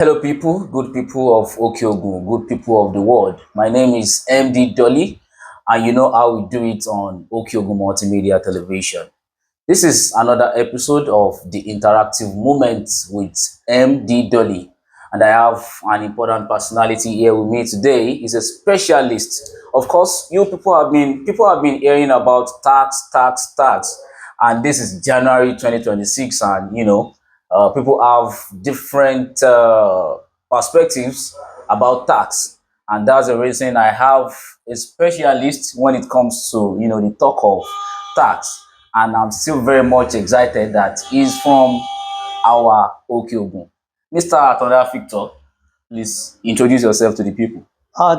Hello, people, good people of Okyogun, good people of the world. My name is MD Dolly, and you know how we do it on Okyogun Multimedia Television. This is another episode of the interactive moment with MD Dolly, and I have an important personality here with me today. He's a specialist. Of course, you people have been hearing about tax, and this is January 2026, and people have different perspectives about tax, and that's the reason I have a specialist when it comes to the talk of tax. And I'm still very much excited that he's from our Okyogun. Mr. Atanda Victor, please introduce yourself to the people.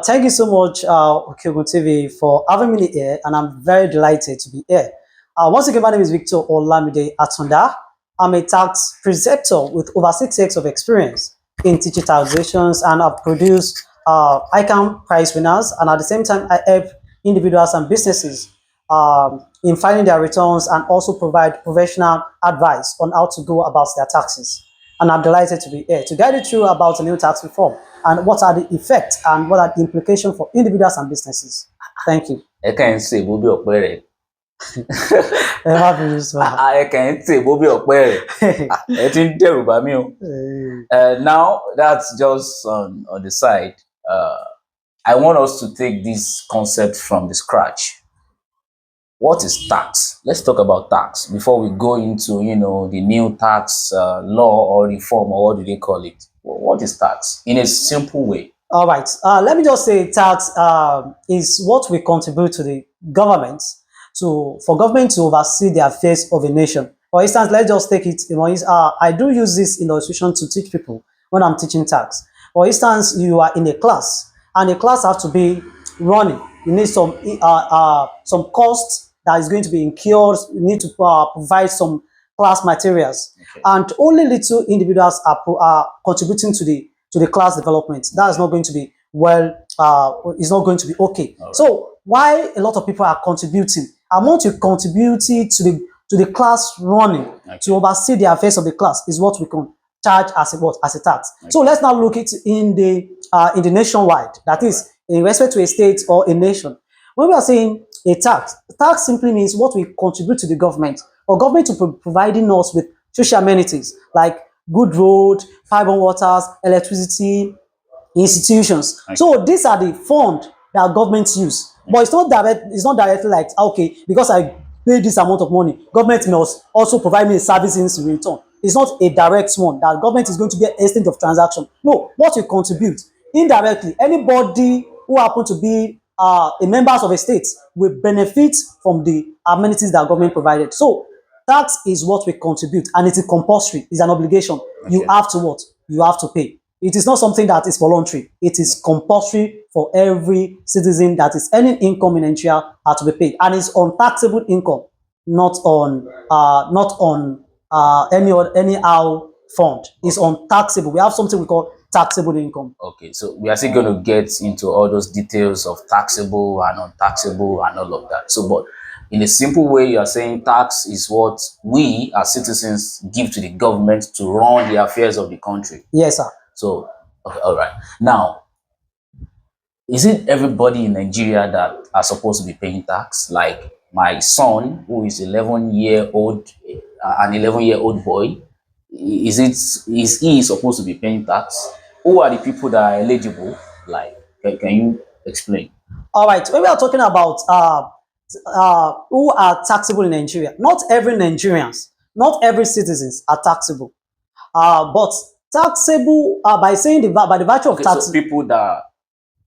Thank you so much, Okyogun TV, for having me here, and I'm very delighted to be here. Once again, my name is Victor Olamide Atanda. I'm a tax preceptor with over 6 years of experience in teaching taxations, and I've produced ICANN prize winners, and at the same time, I help individuals and businesses in filing their returns and also provide professional advice on how to go about their taxes. And I'm delighted to be here to guide you through about the new tax reform and what are the effects and what are the implications for individuals and businesses. Thank you. Ẹ kàn ń ṣe ìbò bí ọ̀pẹ rẹ̀. Ẹ má bínú sọ. Ẹ kàn ń ṣe ìbò bí ọ̀pẹ rẹ̀. Ẹ ti ń dẹ̀rù bà mí o. Now, that's just on the side. I want us to take this concept from the scratch. What is tax? Let's talk about tax before we go into, the new tax law or reform, or what do they call it? What is tax in a simple way? All right. Let me just say tax is what we contribute to the government for government to oversee the affairs of a nation. For instance, let's just take it. I do use this illustration to teach people when I'm teaching tax. For instance, you are in a class, and the class has to be running. You need some costs that is going to be incurred. You need to provide some class materials, Okay. and only little individuals are contributing to the class development. That is not going to be it's not going to be okay. All right. So why a lot of people are contributing? Amount you contributed to the class running, Okay. to oversee the affairs of the class, is what we can charge as a tax. Okay. So let's now look at in the nationwide. That is in respect to a state or a nation. When we are saying a tax simply means what we contribute to the government, or government to providing us with social amenities like good road, fiber waters, electricity, institutions. Okay. So these are the funds that governments use. But it's not directly like, okay, because I pay this amount of money, government must also provide me a service in return. It's not a direct one that government is going to be an extent of transaction. No, what you contribute indirectly, anybody who happen to be a members of a state will benefit from the amenities that government provided. So tax is what we contribute, and it is compulsory. It's an obligation. Okay. You have to what? You have to pay. It is not something that is voluntary. It is compulsory for every citizen that is earning income in Nigeria to be paid, and it's on taxable income, not on anyhow fund. It's on taxable. We have something we call taxable income. Okay, so we are still going to get into all those details of taxable and untaxable and all of that. So, but in a simple way, you are saying tax is what we as citizens give to the government to run the affairs of the country. Yes, sir. So, okay, all right. Now, is it everybody in Nigeria that are supposed to be paying tax? Like my son, who is 11-year-old, an 11-year-old boy, is he supposed to be paying tax? Who are the people that are eligible? Like, can you explain? All right. When we are talking about who are taxable in Nigeria, not every Nigerians, not every citizens are taxable. But taxable by saying by the virtue of Okay, tax. so people that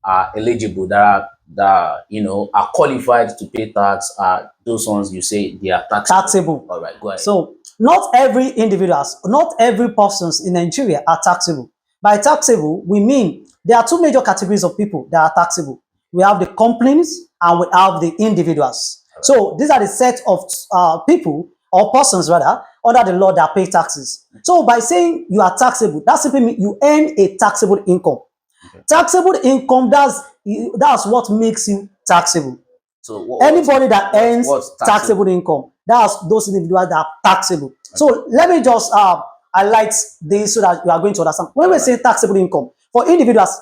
are eligible, that are qualified to pay tax, are those ones you say they are taxable. All right, go ahead. So not every individuals, not every persons in Nigeria are taxable. By taxable, we mean there are two major categories of people that are taxable. We have the companies and we have the individuals. Right. So these are the set of people or persons rather under the law that pay taxes. So by saying you are taxable, that simply means you earn a taxable income. Okay. Taxable income, that's what makes you taxable. So anybody that earns taxable income, that's those individuals that are taxable. Okay. So let me just highlight this so that you are going to understand. When All we right. say taxable income, for individuals,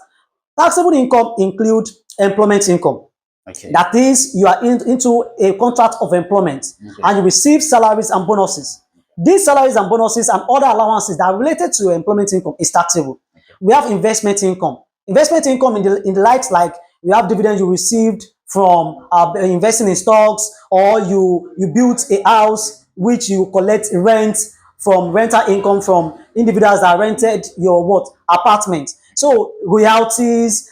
taxable income include employment income. Okay. That is, you are into a contract of employment Okay. and you receive salaries and bonuses. These salaries and bonuses and other allowances that are related to your employment income is taxable. Okay. We have investment income. Investment income in the likes like you have dividends you received from investing in stocks, or you built a house which you collect rent from rental income from individuals that rented your what apartment. So royalties,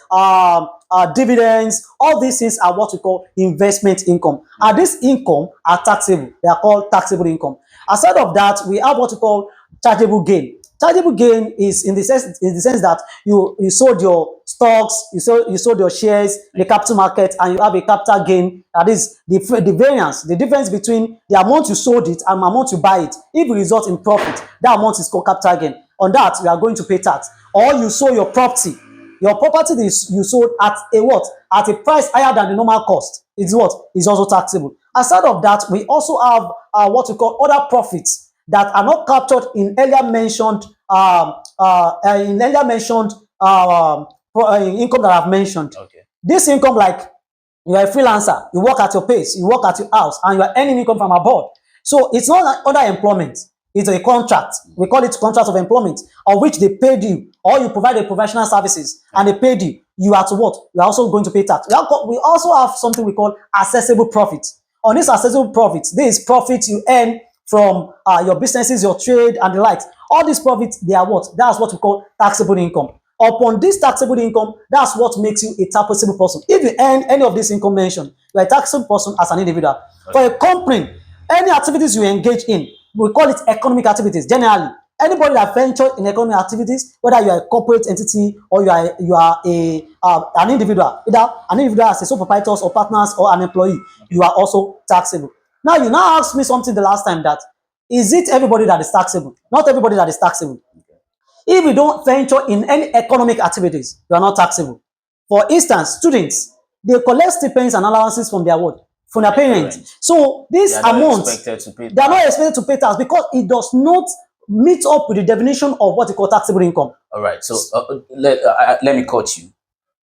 dividends, all these things are what we call investment income. And this income are taxable. They are called taxable income. Aside of that, we have what we call chargeable gain. Chargeable gain is in the sense that you sold your stocks, you sold your shares in the capital market, and you have a capital gain. That is the variance, the difference between the amount you sold it and the amount you buy it. If it results in profit, that amount is called capital gain. On that, you are going to pay tax. Or you sold your property is you sold at a what? At a price higher than the normal cost. It's what? Is also taxable. Aside of that, we also have what we call other profits that are not captured in earlier mentioned income that I've mentioned. Okay. This income, like you are a freelancer, you work at your pace, you work at your house, and you are earning income from abroad. So it's not like other employment. It's a contract. We call it contract of employment, of which they paid you, or you provide a professional services and they paid you. You are to what? You are also going to pay tax. We also have something we call accessible profit. On this accessible profit, this is profit you earn from your businesses, your trade, and the likes. All these profits, they are what? That's what we call taxable income. Upon this taxable income, that's what makes you a taxable person. If you earn any of this income mentioned, you're a taxable person as an individual. For a company, any activities you engage in, we call it economic activities generally. Anybody that venture in economic activities, whether you are a corporate entity or you are an individual, either an individual as a sole proprietor or partners or an employee, you are also taxable. Now you now asked me something the last time, that is it everybody that is taxable? Not everybody that is taxable. If you don't venture in any economic activities, you are not taxable. For instance, students, they collect stipends and allowances from their what? From their parents. So They this are not amount, expected to pay they are not tax. expected to pay tax because it does not meet up with the definition of what you call taxable income. All right. So let me cut you.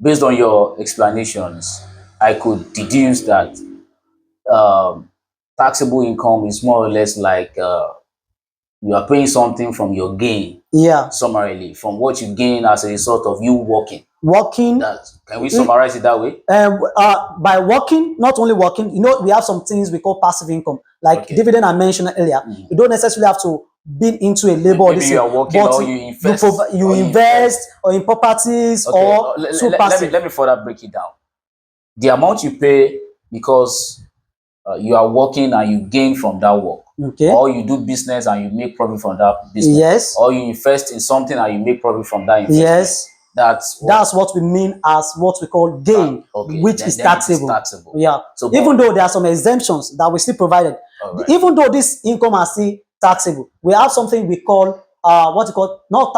Based on your explanations, I could deduce that um, taxable income is more or less like you are paying something from your gain, Yeah. summarily, from what you gain as a result of you working. Working, That can we summarize it that way? by working, not only working, we have some things we call passive income, like Okay. dividend I mentioned earlier. You don't necessarily have to be into a labor or Maybe this you thing, are working but or you invest. you Or you invest or in properties Okay. or through passive. Let me further break it down. The amount you pay because you are working and you gain from that work, Okay. or you do business and you make profit from that business, Yes. or you invest in something and you make profit from that investment. Yes. That's what we mean as what we call gain, okay. which Then is it is taxable. taxable. Yeah. So, Even though there are some exemptions that we still provided, all right. even though this income are still taxable, we have something we call what you call not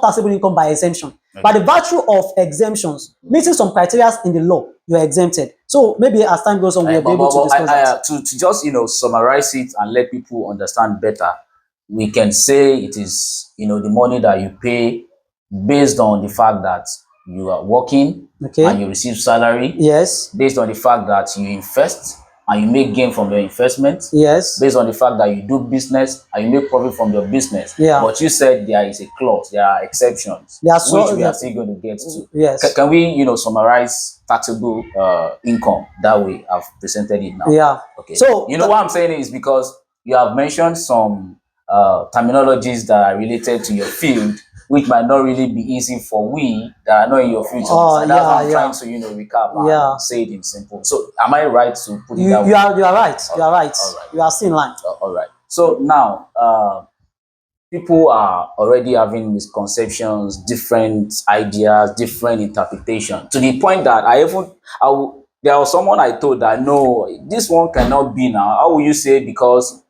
taxable income by exemption. By the virtue of exemptions, meeting some criteria in the law, you are exempted. So maybe as time goes on, we'll be able to discuss that. To just summarize it and let people understand better, we can say it is the money that you pay based on the fact that you are working Okay. and you receive salary, Yes. based on the fact that you invest and you make gain from your investment, Yes. based on the fact that you do business and you make profit from your business. Yeah. But you said there is a clause, there are exceptions, There are which we are still going to get to. Yes. Can we, summarize taxable income that way I've presented it now? Yeah. Okay. So What I'm saying is because you have mentioned some terminologies that are related to your field, which might not really be easy for we that are not in your field to understand. That's why I'm trying to recap and say it in simple. So am I right to put it that way? You are right. You are right. All right. You are still in line. All right. So now people are already having misconceptions, different ideas, different interpretation, to the point that there was someone I told that no, this one cannot be now. How will you say because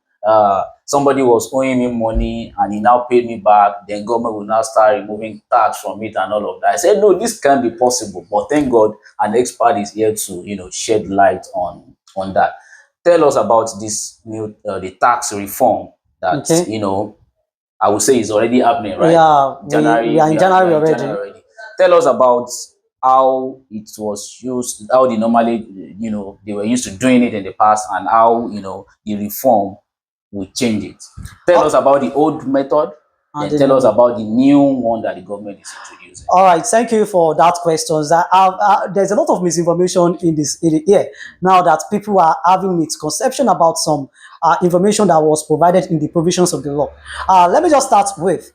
somebody was owing me money and he now paid me back, then government will now start removing tax from it and all of that? I said no, this can't be possible. But thank God an expert is here to shed light on that. Tell us about this new the tax reform that Okay. I would say it's already happening, right? Yeah, we January, are in we January are in January already. already. Tell us about how it was used, how they normally, they were used to doing it in the past, and how the reform will change it. Tell us Oh, about the old method, and then the tell new us one. about the new one that the government is introducing. All right, thank you for that question. There's a lot of misinformation in the air now that people are having misconception about some information that was provided in the provisions of the law. Let me just start with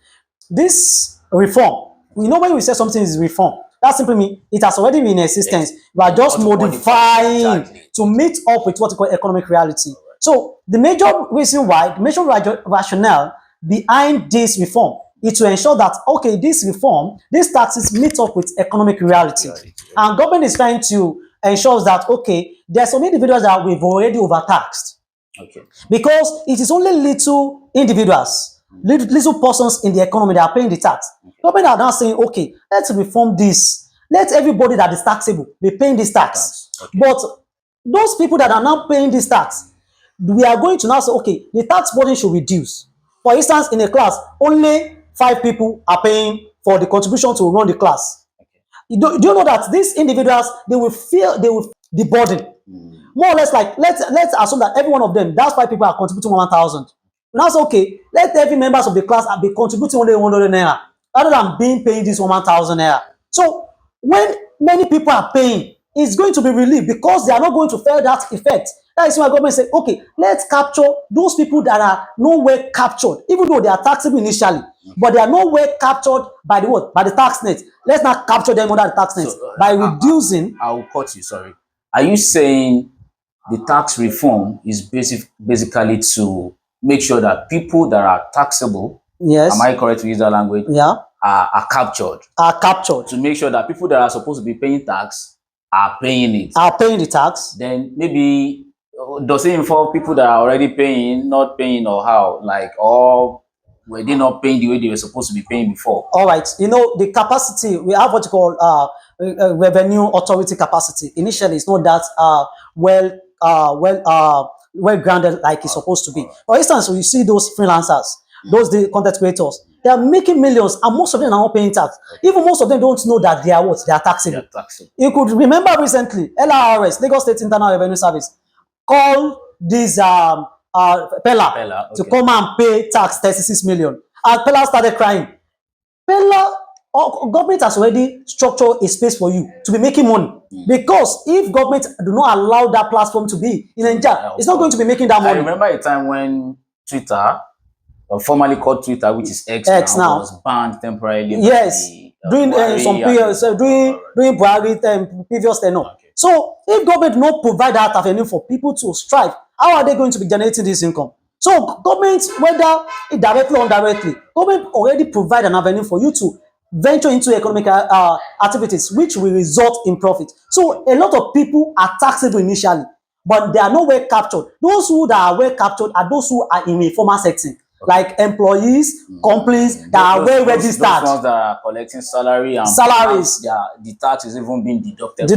this reform. We know when we say something is reform, that simply means it has already been in existence. We are You just want to modify it modifying exactly. to meet up with what we call economic reality. So the major reason why, the major rationale behind this reform is to ensure that, okay, this reform, these taxes meet up with economic reality. Reality, okay. And government is trying to ensure that, okay, there are some individuals that we've already overtaxed. Okay. Because it is only little individuals, little persons in the economy that are paying the tax. Government are now saying, okay, let's reform this. Let everybody that is taxable be paying this tax. Okay. But those people that are now paying this tax, we are going to now say, okay, the tax burden should reduce. For instance, in a class, only 5 people are paying for the contribution to run the class. Do you know that these individuals, they will feel the burden? More or less, like let's assume that every one of them, that's 5 people, are contributing 1,000. Now it's okay. Let every members of the class be contributing only 100 naira, rather than being paying this 1,000 naira. So when many people are paying, it's going to be relief because they are not going to feel that effect. That is why government say, okay, let's capture those people that are nowhere captured, even though they are taxable initially, but they are nowhere captured by the what? By the tax net. Let's not capture them under the tax net by reducing. I will cut you. Sorry. Are you saying the tax reform is basically to make sure that people that are taxable, am Yes. I correct to use that language, Yeah. are captured? Are captured. To make sure that people that are supposed to be paying tax are paying it. Are paying the tax. Then maybe does it involve people that are already paying, not paying, or how? Like, or were they not paying the way they were supposed to be paying before? All right. You know, the capacity, we have what you call revenue authority capacity. Initially, it's not that well grounded like it's supposed to be. For instance, when you see those freelancers, those the content creators, they are making millions, and most of them are not paying tax. Even most of them don't know that they are what? They are taxable. They are taxable. You could remember recently, LRS, Lagos State Internal Revenue Service, called this Pella to Okay. come and pay tax 36 million. And Pella started crying. Pella, government has already structured a space for you to be making money. Because if government do not allow that platform to be in Nigeria, it's not going to be making that I money. remember a time when Twitter, formerly called Twitter, which is X now, was banned temporarily. Yes, during Buhari some and- periods, during Buhari previous tenure. Okay. So if government not provide that avenue for people to strive, how are they going to be generating this income? So government, whether directly or indirectly, government already provide an avenue for you to venture into economic activities, which will result in profit. So a lot of people are taxable initially, but they are not well captured. Those who that are well captured are those who are in a formal setting, like employees, companies that are well registered. Those ones that are collecting salary and Salaries. the tax is even being deducted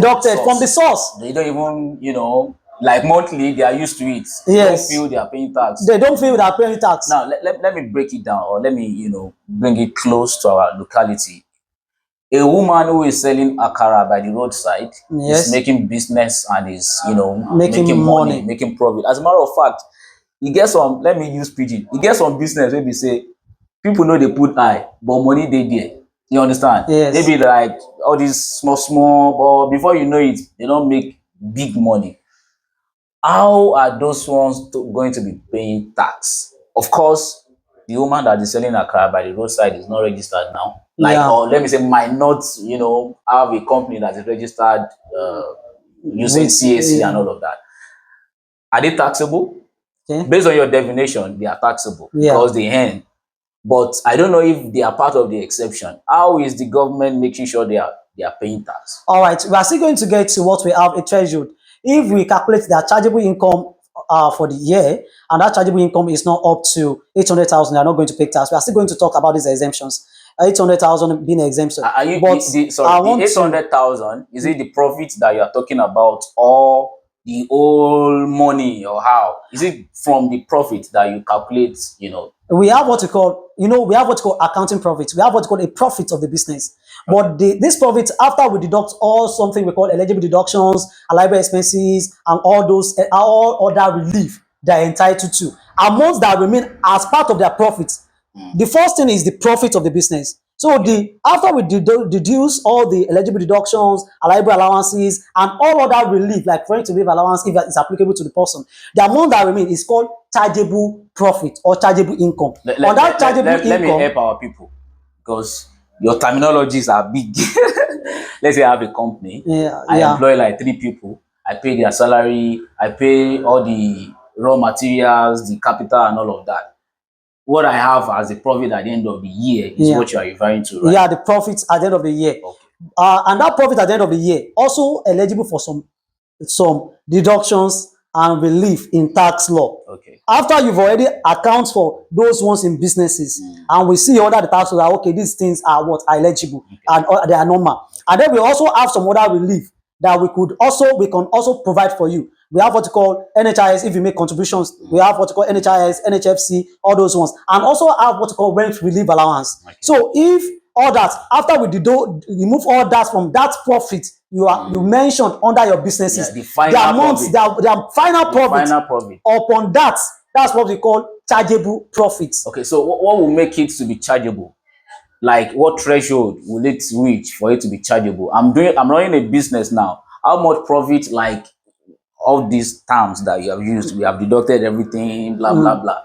From the source. They don't even, like monthly, they are used to it. Yes. They don't feel they are paying tax. They don't feel they are paying tax. Now, let me break it down, or let me, bring it close to our locality. A woman who is selling akara by the roadside Yes. is making business and is, Making money. making profit. As a matter of fact, you get some, let me use pidgin, you get some business where we say people know they put eye, but money they there. You understand? Yes. Maybe like all these small, but before you know it, they don't make big money. How are those ones going to be paying tax? Of course, the woman that is selling akara by the roadside is not registered now. Like, Yeah. or let me say, might not, have a company that is registered using With- CAC and all of that. Are they taxable? Okay. Based on your definition, they are taxable because they earn. But I don't know if they are part of the exception. How is the government making sure they are paying tax? All right, we are still going to get to what we have a threshold. If we calculate their chargeable income for the year, and that chargeable income is not up to 800,000, they are not going to pay tax. We are still going to talk about these exemptions. 800,000 being exemption. Are you But the 800,000? Is it the profit that you are talking about, or the whole money, or how? Is it from the profit that you calculate, We have what we call, we have what we call accounting profit. We have what we call a profit of the business. But this profit, after we deduct all something we call eligible deductions, library expenses, and all those, all other relief they are entitled to, amounts that remain as part of their profits. The first thing is the profit of the business. So the after we deduce all the eligible deductions, library allowances, and all other relief, like foreign to leave allowance, if that is applicable to the person, the amount that remains is called chargeable profit or chargeable income. On that chargeable let me income, help our people, because your terminologies are big. Let's say I have a company, yeah, I yeah. employ like 3 people, I pay their salary, I pay all the raw materials, the capital, and all of that. What I have as a profit at the end of the year is Yeah. what you are referring to, right? Yeah, the profits at the end of the year. Okay. And that profit at the end of the year also eligible for some deductions and relief in tax law. Okay. After you've already account for those ones in businesses, and we see under the tax law that okay, these things are what are eligible and they are normal. And then we also have some other relief that we can also provide for you. We have what you call NHIS if you make contributions. We have what you call NHIS, NHFC, all those ones, and also have what you call rent relief allowance. Okay. So if all that, after we remove all that from that profit you mentioned under your businesses, the final amounts, profit. their final profit, Final profit. upon that, that's what we call chargeable profits. Okay, so what will make it to be chargeable? Like, what threshold will it reach for it to be chargeable? I'm running a business now. How much profit, like all these terms that you have used, we have deducted everything, blah blah blah.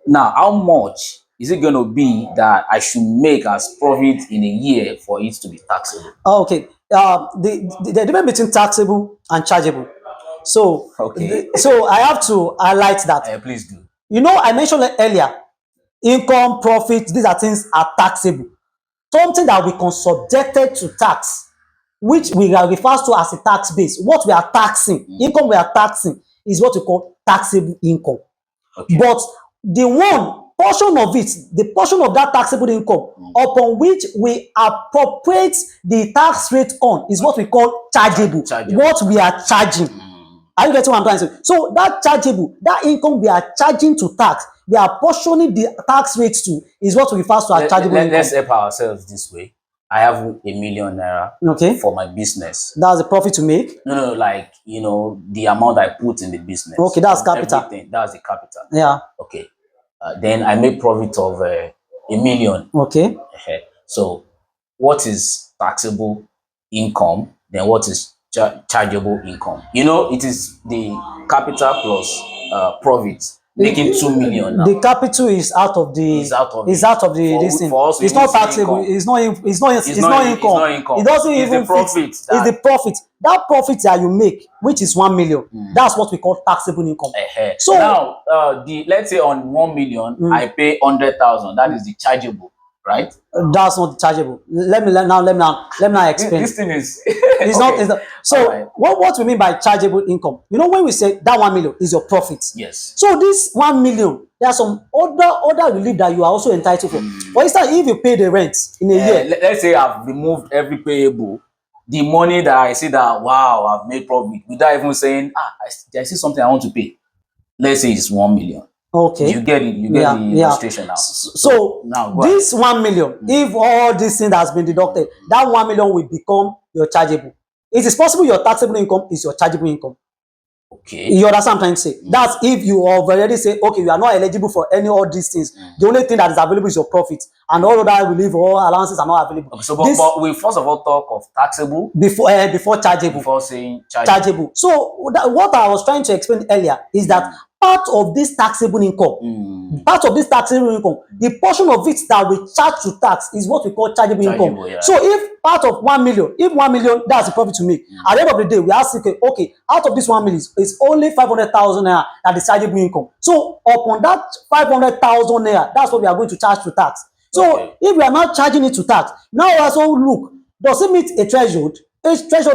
Now, how much is it going to be that I should make as profit in a year for it to be taxable? Okay, the difference between taxable and chargeable. So, Okay. so I have to highlight that. Please do. I mentioned earlier, income, profit, these are things are taxable. Something that we can subjected to tax, which we are refers to as a tax base. What we are taxing, income we are taxing, is what we call taxable income. Okay. But the one portion of it, the portion of that taxable income upon which we appropriate the tax rate on, is what we call chargeable. What we are charging. Are you getting what I'm trying to say? So that chargeable, that income we are charging to tax, we are portioning the tax rate to, is what we refer to as chargeable income. Let's help ourselves this way. I have ₦1,000,000 Okay. for my business. That's the profit to make. No, like, the amount I put in the business. Okay, that's capital. Everything, that's the capital. Yeah. Okay. Then I make profit of ₦1,000,000. Okay. So, what is taxable income? Then what is chargeable income? It is the capital plus profit, making 2,000,000 now. The capital is out of the Is out of this thing. for us, It's not taxable. It's not income. It's not income. It doesn't It's even the profit. It's the profit. That profit that you make, which is 1,000,000, that's what we call taxable income. So now, let's say on 1,000,000, I pay 100,000. That is the chargeable, right? That's not chargeable. Let me now explain. This thing is It's okay. not. So Right. what we mean by chargeable income? When we say that 1,000,000 is your profit. Yes. So this 1,000,000, there are some other relief that you are also entitled for. For instance, if you pay the rent in a year, Let's say I've removed every payable, the money that I see that, wow, I've made profit, without even saying, I see something I want to pay. Let's say it's 1,000,000. okay, You get it. You get the illustration now. So now this 1,000,000, if all this thing has been deducted, that 1,000,000 will become your chargeable. It is possible your taxable income is your chargeable income. Okay. You understand what I'm trying to say? That's if you have already say, okay, you are not eligible for any of these things. The only thing that is available is your profit, and all other relief or allowances are not available. Okay, so, but we first of all talk of taxable before chargeable. Before saying chargeable. So what I was trying to explain earlier is that part of this taxable income, the portion of it that we charge to tax is what we call chargeable income. Yeah. So if part of 1,000,000, if 1,000,000, that's the profit to make. At the end of the day, we ask, okay, out of this 1,000,000, it's only 500,000 naira that is chargeable income. So upon that 500,000 naira, that's what we are going to charge to tax. So if we are not charging it to tax, now we also look, does it meet a threshold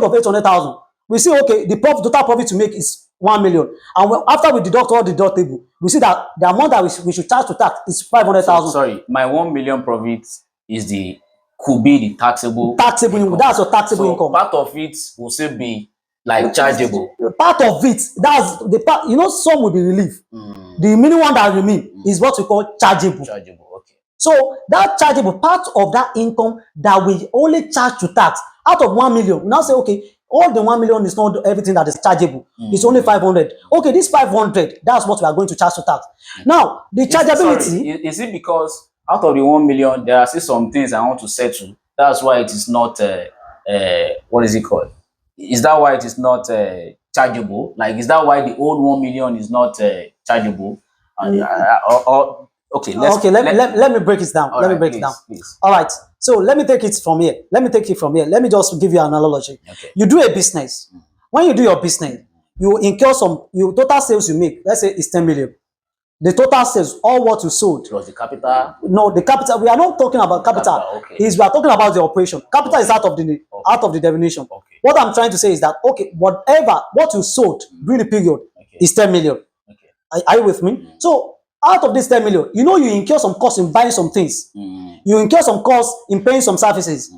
of 800,000? We see, okay, the total profit to make is 1,000,000, and after we deduct all the deductible, we see that the amount that we should charge to tax is 500,000. Sorry, my 1,000,000 profit could be the taxable income. That's your taxable income. Part of it will still be Like chargeable. Part of it, that's the part, some will be relief. The remaining one that remain is what we call chargeable. Chargeable, okay. So that chargeable part of that income that we only charge to tax out of 1 million, we now say, okay, all the 1 million is not everything that is chargeable. It's only 500. Okay, this 500, that's what we are going to charge to tax. Now, the chargeability. Is it because out of the 1 million, there are still some things I want to settle? That's why it is not, what is it called? Is that why it is not chargeable? Like, is that why the old 1 million is not chargeable? Okay, let me break it down. Let me break it down. Please. All right. So let me take it from here. Let me just give you an analogy. Okay. You do a business. When you do your business, you incur total sales you make. Let's say it's 10 million. The total sales, all what you sold. Plus the capital. No, the capital. We are not talking about capital. Okay. We are talking about the operation. Capital is out of the definition. Okay. What I'm trying to say is that, okay, what you sold during the period is 10 million. Okay. Are you with me? So out of this 10 million, you incur some costs in buying some things. You incur some costs in paying some services.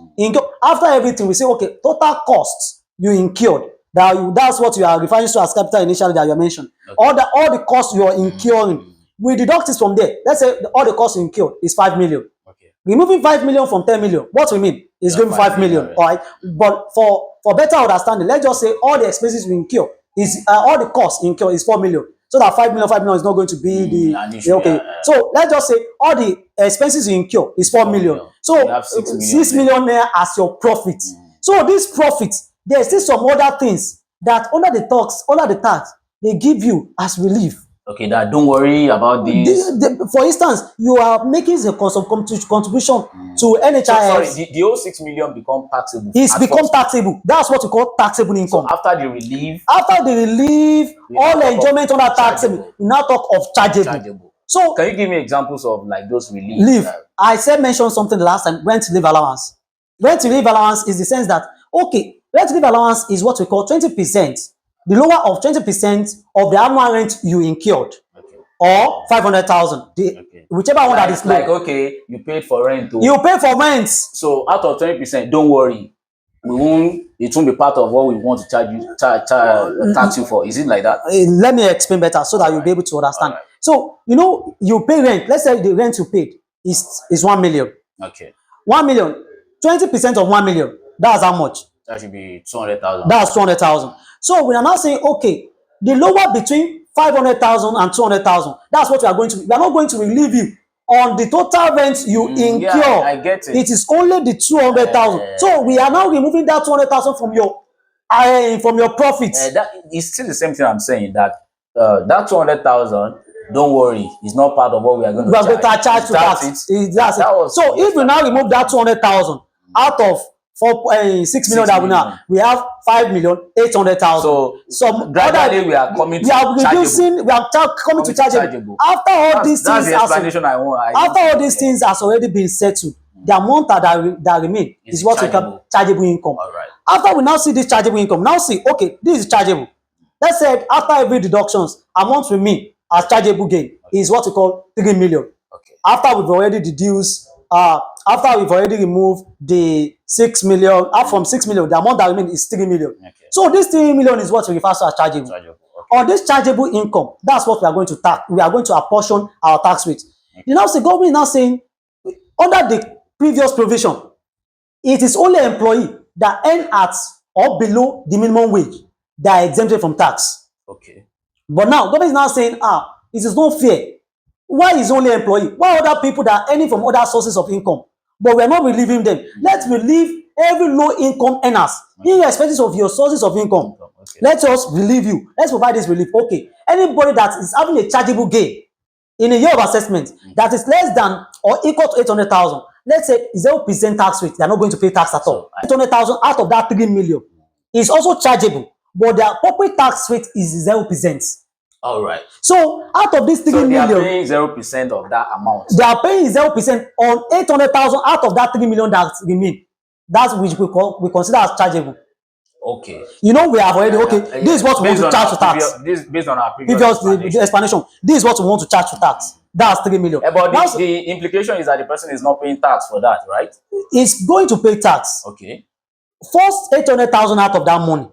After everything, we say, okay, total costs you incurred. That's what you are referring to as capital initially that you mentioned. Okay. All the costs you are incurring, we deduct it from there. Let's say all the costs you incurred is 5 million. Okay. Removing 5 million from 10 million, what we mean is going 5 million. All right. But for better understanding, let's just say all the expenses we incur is all the costs incurred is 4 million. So that 5 million is not going to be okay. So let's just say all the expenses you incur is 4 million. So 6 million there as your profit. So this profit, there's still some other things that under the tax, they give you as relief. Okay, that don't worry about this. For instance, you are making a contribution to NHIS. So, sorry, the whole 6 million become taxable. It's become taxable. That's what we call taxable income. So after the relief, all the enjoyment under taxable, we now talk of chargeable. So can you give me examples of like those relief? I mentioned something last time, rent relief allowance. Rent relief allowance is the sense that, okay, rent relief allowance is what we call 20%. The lower of 20% of the annual rent you incurred, or 500,000, whichever one that is low. Like, okay, you paid for rent. You pay for rent. So out of 20%, don't worry, it won't be part of what we want to tax you for. Is it like that? Let me explain better so that you'll be able to understand. Right. So you pay rent. Let's say the rent you paid is 1 million. Okay. 1 million. 20% of 1 million. That's how much? That should be 200,000. That's 200,000. So we are now saying, okay, the lower between 500,000 and 200,000. That's what we are going to. We are not going to relieve you on the total rent you incur. Yeah, I get it. It is only the 200,000. So we are now removing that 200,000 from your profits. That is still the same thing I'm saying. That 200,000. Don't worry, it's not part of what we are going to charge. We are going to charge to tax. So if we now remove that 200,000 out of 6 million that we have 5,800,000. So gradually we are coming to coming to chargeable. After all these things, after all these things has already been settled, the amount that remain is what we call chargeable income. All right. After we now see this chargeable income, now see, okay, this is chargeable. Let's say after every deductions, amount remain as chargeable gain is what we call 3 million. Okay. After we've already deduced, after we've already removed the 6 million, from 6 million, the amount that remains is 3 million. Okay. So this 3 million is what we refer to as chargeable. Okay. On this chargeable income, that's what we are going to tax. We are going to apportion our tax rate. Okay. You know, the government is now saying, under the previous provision, it is only employee that earn at or below the minimum wage that are exempted from tax. Okay. But now, government is now saying, it is not fair. Why is only employee? Why other people that are earning from other sources of income? But we are not relieving them. Let's relieve every low-income earners, irrespective of your sources of income. Okay. Let us relieve you. Let's provide this relief. Okay. Anybody that is having a chargeable gain in a year of assessment that is less than or equal to 800,000, let's say 0% tax rate, they are not going to pay tax at all. 800,000 out of that 3 million is also chargeable, but their appropriate tax rate is 0%. All right. So out of this 3 million, they are paying 0% of that amount. They are paying 0% on 800,000 out of that 3 million that remain. That's which we consider as chargeable. Okay. We have already this is what we want to charge to tax. This based on our previous the explanation. This is what we want to charge to tax. That's 3 million. But the implication is that the person is not paying tax for that, right? It's going to pay tax. Okay. First 800,000 out of that money.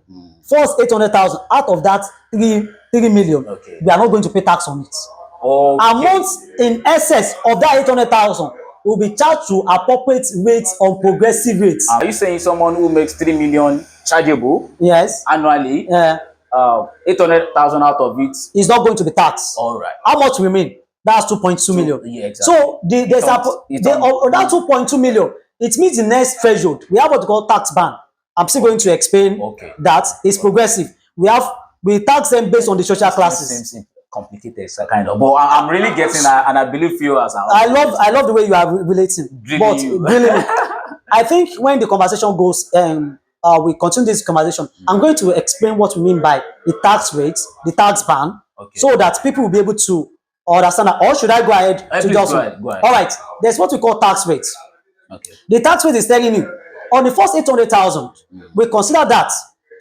first 800,000 out of that 3 million, Okay. we are not going to pay tax on it. Okay. Amounts in excess of that 800,000 will be charged to appropriate rates on progressive rates. Are you saying someone who makes 3 million chargeable Yes. annually, Yeah. 800,000 out of it Is not going to be taxed. all right? How much remain? That's 2.2 million. Yeah, exactly. So that 2.2 million, it means the next threshold. We have what we call tax ban. I'm still going to explain that it's progressive. We tax them based on the social classes. Seems complicated, so kind of. But I'm really getting that, and I believe you as I love the way you are relating. But really, I think when the conversation goes, we continue this conversation. I'm going to explain what we mean by the tax rates, the tax ban, so that people will be able to understand that. Or should I go ahead to just go ahead. All right, there's what we call tax rates. Okay. The tax rate is telling you on the first 800,000, we consider that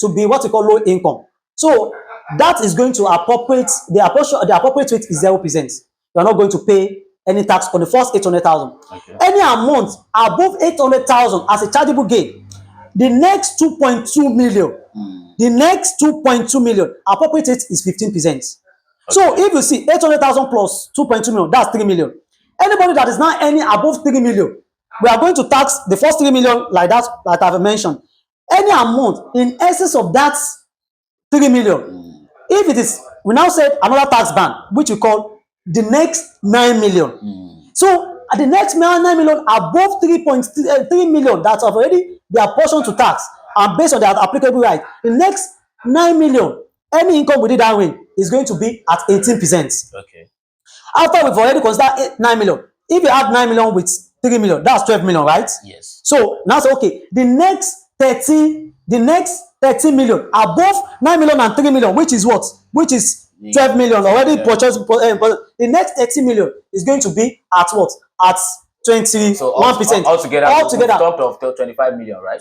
to be what we call low income. So that is going to appropriate the appropriate rate is 0%. You are not going to pay any tax on the first 800,000. Okay. Any amount above 800,000 as a chargeable gain, the next 2.2 million, the next 2.2 million appropriate rate is 15%. Okay. So if you see 800,000 plus 2.2 million, that's 3 million. Anybody that is now earning above 3 million, we are going to tax the first 3 million like that, like I've mentioned. Any amount in excess of that 3 million, if it is, we now said another tax ban, which we call the next 9 million. So at the next 9 million above 3.3 million that have already they are portioned to tax and based on their applicable right, the next 9 million, any income within that range is going to be at 18%. Okay. After we've already considered 9 million, if you add 9 million with 3 million, that's 12 million, right? Yes. So now say, okay, the next 30 million above 9 million and 3 million, which is what? Which is 12 million already purchased. The next 30 million is going to be at what? At 21%. So altogether, we've talked of 25 million, right?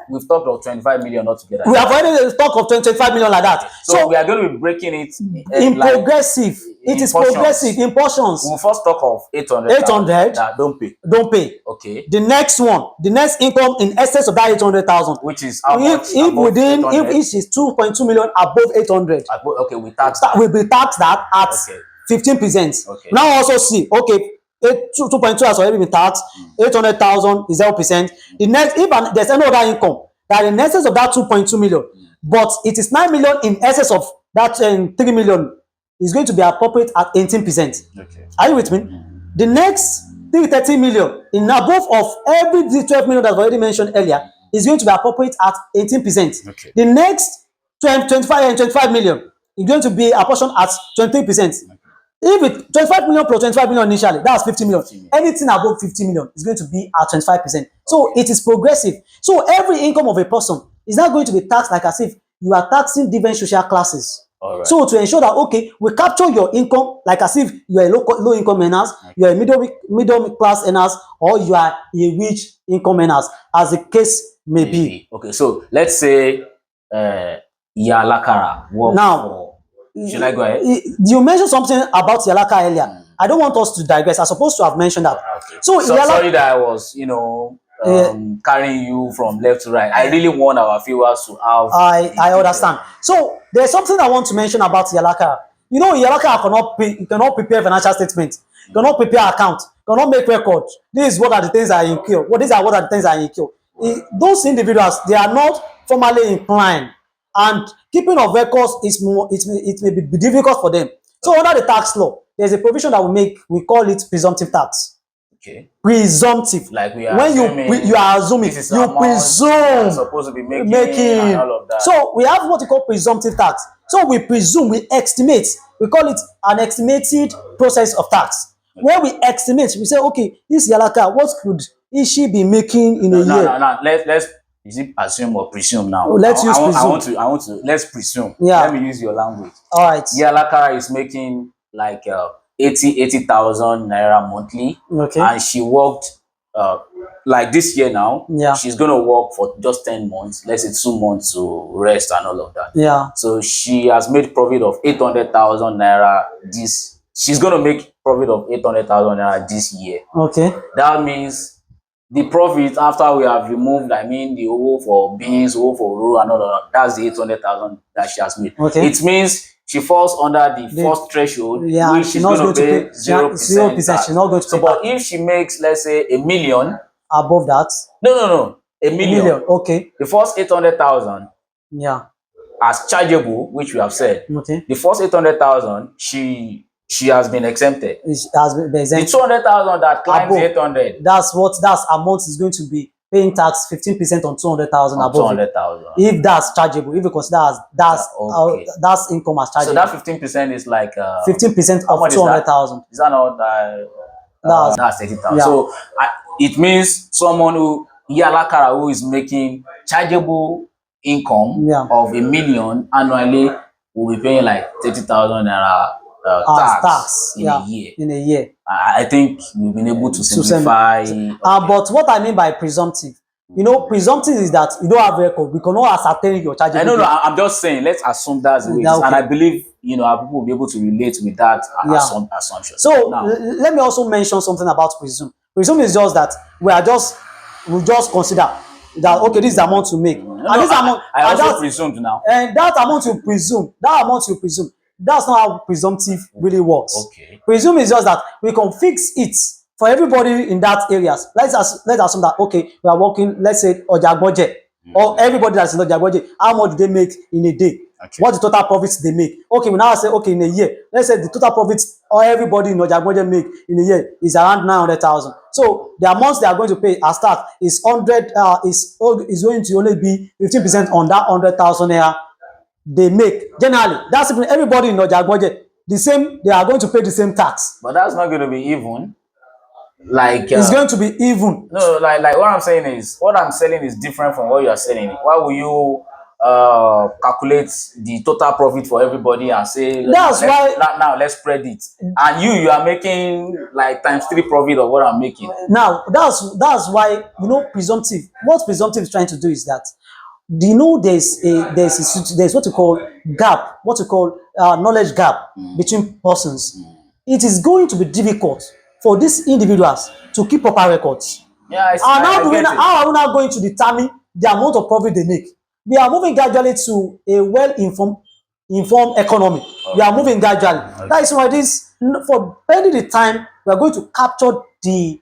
We've talked of 25 million altogether. We have already talked of 25 million like that. So we are going to be breaking it in progressive. It is progressive in portions. We'll first talk of 800 that don't pay. Okay. The next one, the next income in excess of that 800,000, which is how much? If it is 2.2 million above 800, okay, we tax that. We'll be taxed that at 15%. Okay. Now also see, okay, 2.2 has already been taxed. 800,000 is 0%. The next, if there's any other income that in excess of that 2.2 million, but it is 9 million in excess of that 3 million, is going to be appropriate at 18%. Okay. Are you with me? The next 330 million in above of every 12 million that I've already mentioned earlier is going to be appropriate at 18%. Okay. The next 25 million is going to be apportioned at 23%. If it 25 million plus 25 million initially, that's 50 million. Anything above 50 million is going to be at 25%. So it is progressive. So every income of a person is not going to be taxed like as if you are taxing different social classes. All right. So to ensure that, okay, we capture your income like as if you are a low income earners, you are a middle class earners, or you are a rich income earners, as the case may be. Okay, so let's say Yalakara. Now, should I go ahead? You mentioned something about Yalaka earlier. I don't want us to digress. I'm supposed to have mentioned that. Okay. So sorry that I was, carrying you from left to right. I really want our viewers to have. I understand. So there's something I want to mention about Yalaka. You know, Yalaka cannot prepare financial statements, cannot prepare account, cannot make records. These what are the things I incur. These are what are the things I incur. Those individuals, they are not formally inclined. And keeping of records is more, it may be difficult for them. So under the tax law, there's a provision that we call it presumptive tax. Okay. Presumptive. Like we are when you are assuming, you presume supposed to be making and all of that. So we have what we call presumptive tax. So we presume, we estimate. We call it an estimated process of tax. Okay. Where we estimate, we say, okay, this Yalaka, what could she be making in a year? No. Let's is it assume or presume now? Let's use presume. I want to let's presume. Yeah. Let me use your language. All right. Yalaka is making like 80,000 naira monthly. Okay. And she worked like this year now. Yeah. She's gonna work for just 10 months. Let's say 2 months to rest and all of that. Yeah. So she has made profit of 800,000 naira this. She's gonna make profit of 800,000 naira this year. Okay. That means the profit after we have removed, I mean, the owo for beans, owo for row, and all that, that's the 800,000 that she has made. Okay. It means she falls under the The first threshold, yeah, which and she's she's not going to going to pay pay 0% 0%. tax. She's not going to So, pay but tax if she makes, let's say, a million, above that. no, a A million, million. Okay. the first 800,000 Yeah. as chargeable, which we have said, Okay. the first 800,000, she has been exempted. It has been The exempt 200,000 that climbs the above. 800 That's amount is going to be paying tax 15% on 200,000 on above it. 200,000. If that's chargeable, if you consider as Okay. that's income as So chargeable. that 15% is like 15% how of much is that? 200,000. Is that not That's that's 30,000? yeah. So it means someone who Yalakara who is making chargeable income Yeah. of a million annually will be paying like 30,000 naira As tax tax. in Yeah. a year. In a year. I think we've been able to To send simplify. but what I mean by presumptive, presumptive is that you don't have record. We cannot ascertain your chargeable. I know, no, gain. I'm just saying, let's assume that's the way it Yeah, is. And okay. I believe, our people will be able to relate with that Yeah. assumption. So Now, let me also mention something about presume. Presume is just that we just consider that okay, this is the amount to make, no, and this amount, I and also that presumed now. and that amount you presume, that's not how presumptive really works. Okay. Presume is just that we can fix it for everybody in that areas. Let's assume that okay, we are working, let's say Ojagbonje, or everybody that's in Ojagbonje, how much do they make in a day? Okay. What the total profits they make? Okay, we now say okay in a year. Let's say the total profits or everybody in Ojagbonje make in a year is around 900,000. So the amount they are going to pay as tax is 100. Is going to only be 15% on that 100,000 naira they make. Generally, that's everybody in Ojagbonje the same. They are going to pay the same tax. But that's not going to be even. Like It's going to be even. no, like what I'm saying is what I'm selling is different from what you are selling. Why will you calculate the total profit for everybody and say That's why now let's spread it, and you are making like times 3 profit of what I'm making. now that's why presumptive. What presumptive is trying to do is that there's what you call gap, what you call knowledge gap between persons. It is going to be difficult for these individuals to keep proper records. Yeah, And how are we now going to determine the amount of profit they make? We are moving gradually to a well-informed economy. We are moving gradually. That is why for spending the time, we are going to capture the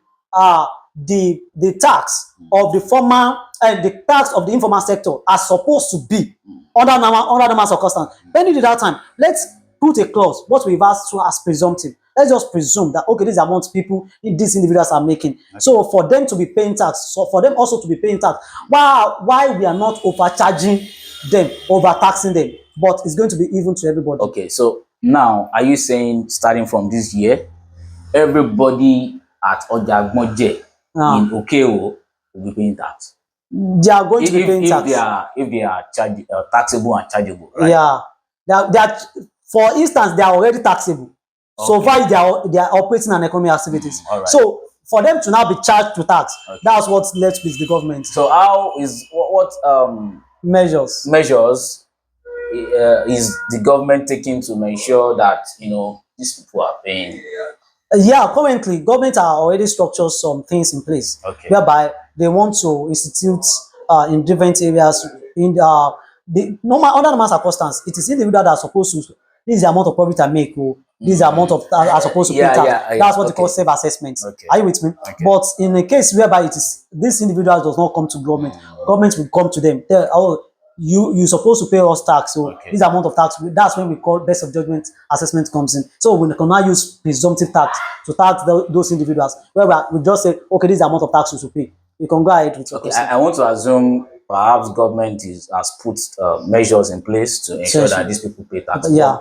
tax of the formal and the tax of the informal sector as supposed to be under normal circumstances. Pending that time, let's put a clause what we refer to as presumptive. Let's just presume that okay, this is the amount people these individuals are making. Okay. So for them to be paying tax, so for them also to be paying tax, why we are not overcharging them, overtaxing them, but it's going to be even to everybody. Okay, so now are you saying starting from this year, everybody at Ojagbonje in Okeo will be paying tax? They are going to be paying tax if they are taxable and chargeable, right? Yeah, they are, for instance, they are already taxable. Okay. So far, they are operating an economic activities. Right. So for them to now be charged to tax, okay, that's what left with the government. So how is what measures is the government taking to make sure that these people are paying? Yeah, currently government are already structured some things in place, okay, whereby they want to institute in different areas in the under normal circumstances. It is individual that are supposed to this is the amount of profit I make. This is the amount of are supposed to pay tax. That's what they call self-assessment. Okay. Are you with me? Okay. But in a case whereby it is this individual does not come to government, government will come to them. You're supposed to pay us tax, so okay, this amount of tax. That's when we call best of judgment assessment comes in. So we can now use presumptive tax to tax those individuals. Whereby we just say, okay, this is the amount of tax we should pay. You can go ahead with your question. I want to assume perhaps government has put measures in place to ensure that these people pay tax. Yeah,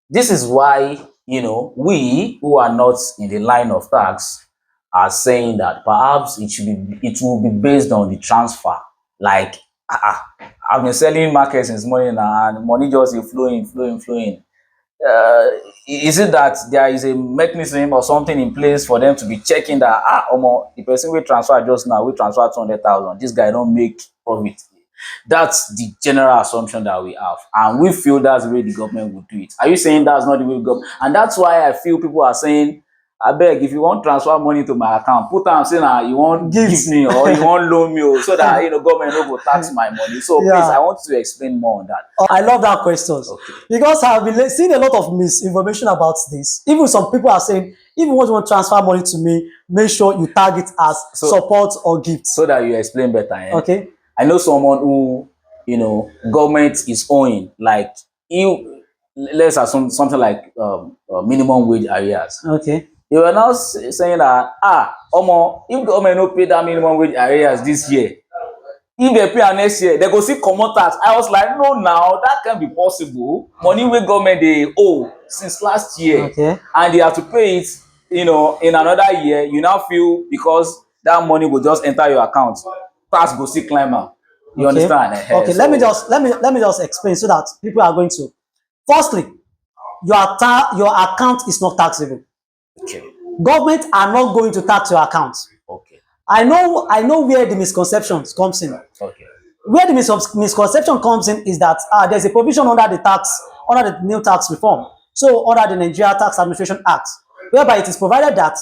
this is why we who are not in the line of tax are saying that perhaps it will be based on the transfer. Like I've been selling markets since morning and money just flowing. Is it that there is a mechanism or something in place for them to be checking that the person we transfer just now, we transfer 200,000, this guy don't make profit? That's the general assumption that we have, and we feel that's the way the government would do it. Are you saying that's not the way government? And that's why I feel people are saying abeg, if you want transfer money to my account, put am say na you want give Gifts. me or you want loan me, so that government no go tax my money. So please, Yeah. I want you to explain more on that. I love that question Okay. because I've been seeing a lot of misinformation about this. Even some people are saying, even when you want to transfer money to me, make sure you tag it as support or gift. So that you explain better. Okay. I know someone who, government is owing, like, you, let's assume something like minimum wage areas. Okay. They were now saying that, omo, if government no pay that minimum wage areas this year, if they pay am next year, they go still comot tax. I was like, no, now that can't be possible. Money wey government dey owe since last year, Okay. and they have to pay it, in another year. You now feel because that money go just enter your account, tax go still climb am. You Okay. understand? Okay. Let me just explain so that people are going to. Firstly, your account is not taxable. Okay. Government are not going to tax your account. Okay. I know where the misconception comes in. Okay. Where the misconception comes in is that there's a provision under the new tax reform, so under the Nigeria Tax Administration Act, whereby it is provided that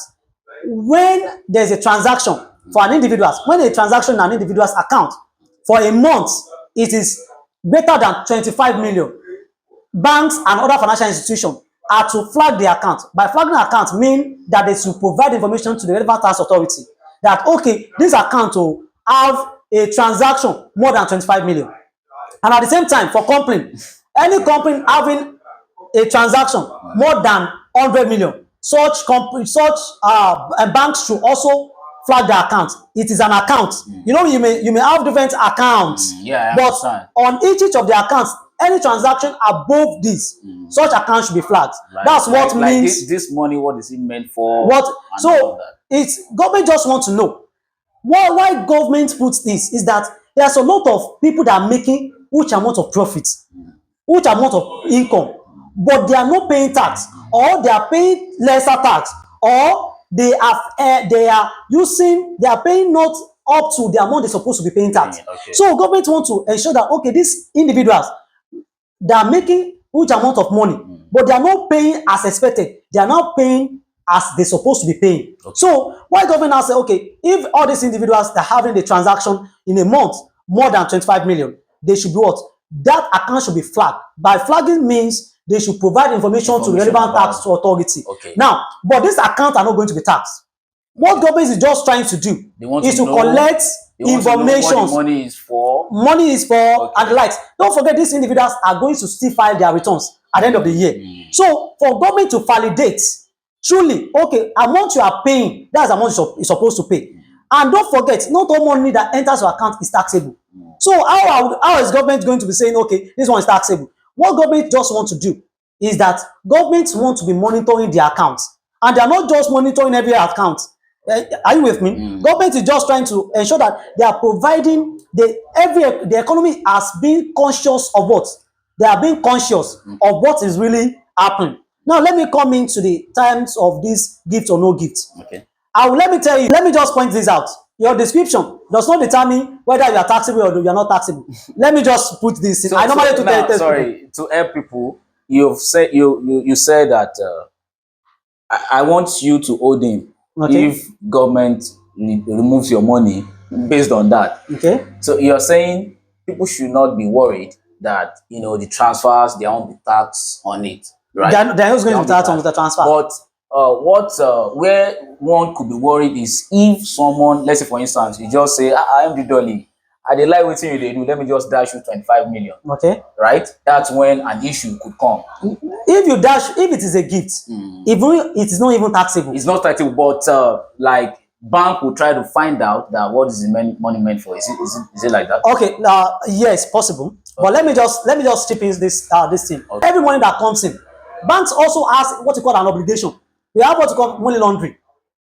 when there's a transaction for an individual, when a transaction in an individual's account for a month, it is greater than 25 million, banks and other financial institutions are to flag the account. By flagging the account mean that they should provide information to the relevant tax authority that, okay, this account will have a transaction more than 25 million. And at the same time, for company, any company having a transaction more than 100 million, such banks should also flag the account. It is an account. You may have different accounts, Yeah, I but understand. on each of the accounts, any transaction above this, such account should be flagged. That's what means. This money, what is it meant for? What? So it's government just want to know why government puts this is that there's a lot of people that are making huge amount of profit, huge amount of income, but they are not paying tax, or they are paying lesser tax, or they are paying not up to the amount they're supposed to be paying tax. Okay. So government want to ensure that, okay, these individuals, they are making huge amount of money, but they are not paying as expected. They are not paying as they're supposed to be paying. Okay. So why government now say, okay, if all these individuals are having the transaction in a month more than 25 million, they should be what? That account should be flagged. By flagging means they should provide information to the relevant tax authority. Okay. Now, but these accounts are not going to be taxed. What government is just trying to do is to collect information. What the money is for. Money is for, okay, and the likes. Don't forget, these individuals are going to still file their returns at the end of the year. So for government to validate, truly, okay, amount you are paying, that's the amount you're supposed to pay. And don't forget, not all money that enters your account is taxable. So how is government going to be saying, okay, this one is taxable? What government just want to do is that government want to be monitoring their accounts. And they are not just monitoring every account. Are you with me? Government is just trying to ensure that they are providing the economy as being conscious of what? They are being conscious of what is really happening. Now, let me come into the terms of this gift or no gift. Okay. Let me just point this out. Your description does not determine whether you are taxable or you are not taxable. Let me just put this in. So, to help people, you said that I want you to owe them, okay, if government removes your money based on that. Okay. So you're saying people should not be worried that the transfers, there won't be tax on it, right? There is going to be tax on the transfer. But where one could be worried is if someone, let's say for instance, you just say, I am the dolly, I dey like wetin you dey do, let me just dash you 25 million. Okay. Right? That's when an issue could come. If it is a gift, even it is not even taxable. It's not taxable, but like bank will try to find out that what is the money meant for. Is it like that? Okay, yes, possible. Okay. But let me just chip in this thing. Okay. Every money that comes in, banks also has what you call an obligation. They have what you call money laundering.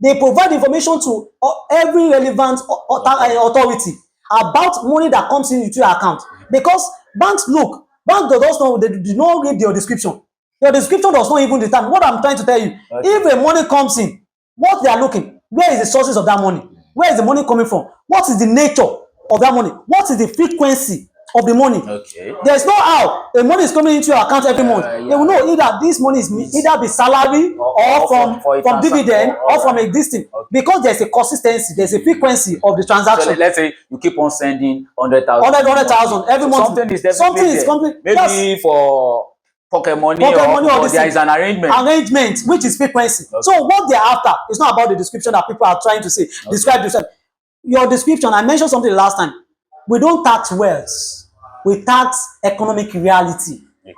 They provide information to every relevant authority about money that comes into your account, because banks does not, they do not read your description. Your description does not even determine what I'm trying to tell you. Okay. If a money comes in, what they are looking, where is the sources of that money? Where is the money coming from? What is the nature of that money? What is the frequency of the money. Okay. There's no how the money is coming into your account every month. Yeah. They will know either this money is either be salary or from dividend or from existing, because there's a consistency, there's a frequency of the transaction. So let's say you keep on sending 100,000. 100,000 every month. Something is definitely coming. Maybe yes, for pocket money or there is an arrangement which is frequency. Okay. So what they're after is not about the description that people are trying to say. Okay. Describe yourself. Your description, I mentioned something last time. We don't tax wealth. We tax economic reality. Okay.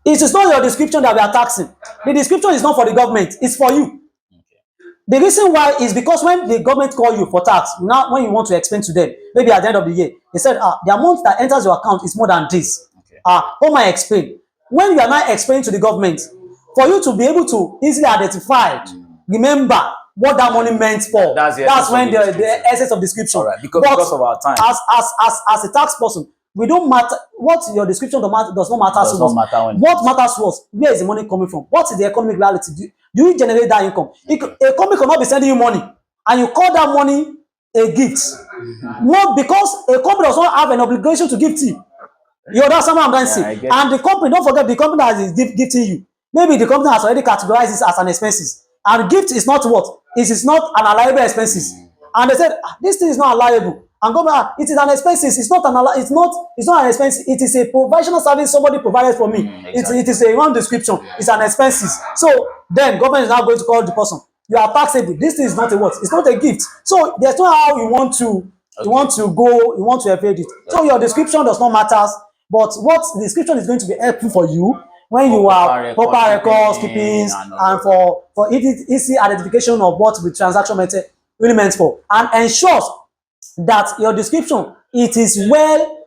It is not your description that we are taxing. The description is not for the government. It's for you. Okay. The reason why is because when the government call you for tax, now when you want to explain to them, maybe at the end of the year, they said, the amount that enters your account is more than this. Okay. How may I explain? When you are now explaining to the government, for you to be able to easily identify, remember what that money meant for. That's when the essence of description. Right. Because of our time. As a tax person, we don't matter what your description does not matter to us. What matters to us, where is the money coming from? What is the economic reality? Do you generate that income? A company cannot be sending you money and you call that money a gift. Not because a company does not have an obligation to gift you. You understand what I'm trying to say? And the company, don't forget, the company that is gifting you, maybe the company has already categorized this as an expenses. And gift is not what? It is not an allowable expenses. And they said, this thing is not allowable. And government, it is an expenses. It's not an expense. It is a provisional service somebody provided for me. Exactly. It is a wrong description. It's an expenses. So then government is now going to call the person. You are taxable. This thing is not a what? It's not a gift. So there's no how you want to evade it. So your description does not matter. But what the description is going to be helpful for you when you are proper records keeping and for easy identification of what the transaction method really meant for, and ensures that your description it is well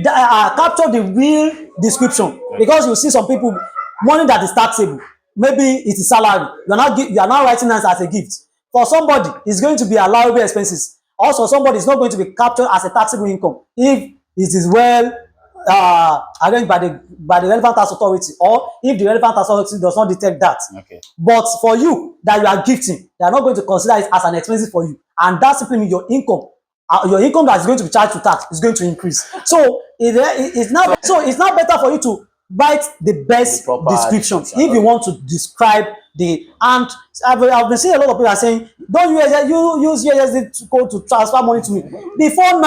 capture the real description. Because you see some people money that is taxable, maybe it is salary, you are not writing that as a gift. For somebody it's going to be allowable expenses. Also somebody is not going to be captured as a taxable income if it is well arranged by the relevant tax authority, or if the relevant tax authority does not detect that. Okay. But for you that you are gifting, they are not going to consider it as an expense for you, and that simply means your income that is going to be charged to tax is going to increase. So it's not better for you to write the best description if you want to describe the. And I've been seeing a lot of people are saying, don't use USSD code to transfer money to me. Before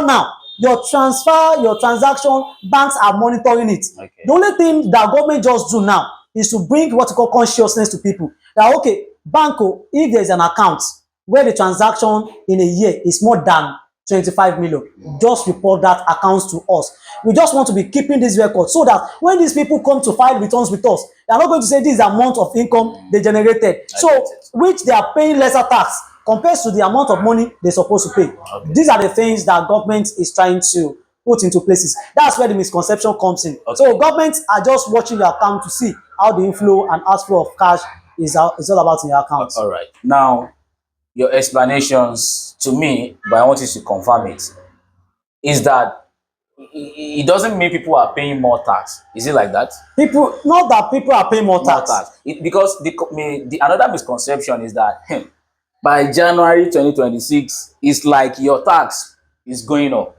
now, your transaction, banks are monitoring it. Okay. The only thing that government just do now is to bring what you call consciousness to people. That okay, banco, if there is an account where the transaction in a year is more than 25 million, just report that account to us. We just want to be keeping this record so that when these people come to file returns with us, they are not going to say this is the amount of income they generated. So which they are paying lesser tax compared to the amount of money they're supposed to pay. Okay. These are the things that government is trying to put into places. That's where the misconception comes in. Okay. So governments are just watching your account to see how the inflow and outflow of cash is all about in your account. All right. Now, your explanations to me, but I want you to confirm it, is that it doesn't mean people are paying more tax. Is it like that? Not that people are paying more tax. Because the another misconception is that by January 2026, it's like your tax is going up.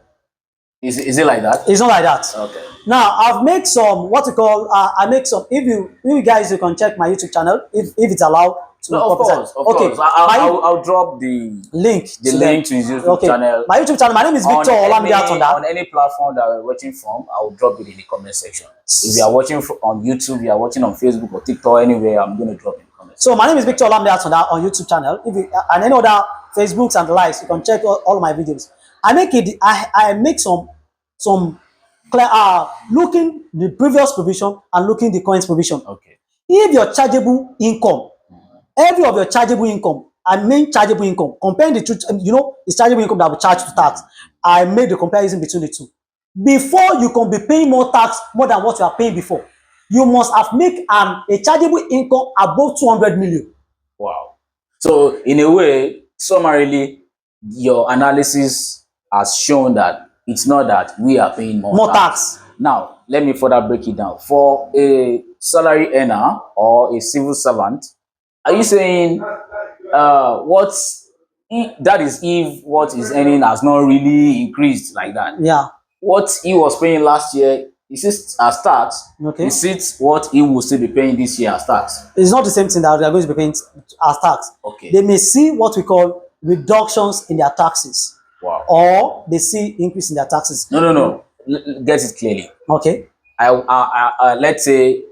Is it like that? It's not like that. Okay. Now I've made some I make some. If you guys can check my YouTube channel if it's allowed. No, of course. I'll drop the link to his YouTube channel. My YouTube channel. My name is Victor Olamide Atanda. On any platform that we're watching from, I will drop it in the comment section. If you are watching on YouTube, you are watching on Facebook or TikTok, anywhere, I'm going to drop it in the comment section. So my name is Victor Olamide Atanda on YouTube channel. And any other Facebooks and the likes, you can check all my videos. I make some clear looking the previous provision and looking the current provision. Okay. If your chargeable income, every of your chargeable income, I mean chargeable income, comparing the two, it's chargeable income that we charge to tax. I made the comparison between the two. Before you can be paying more tax more than what you are paying before, you must have made a chargeable income above 200 million. Wow. So in a way, summarily, your analysis has shown that it's not that we are paying more tax. Now, let me further break it down. For a salary earner or a civil servant, are you saying that is if what is earning has not really increased like that? Yeah. what he was paying last year, is it as tax? Okay. Is it what he will still be paying this year as tax? It's not the same thing that they are going to be paying as tax. Okay. They may see what we call reductions in their taxes, Wow. or they see increase in their taxes. No, no, no. Get it clearly. Okay. Let's say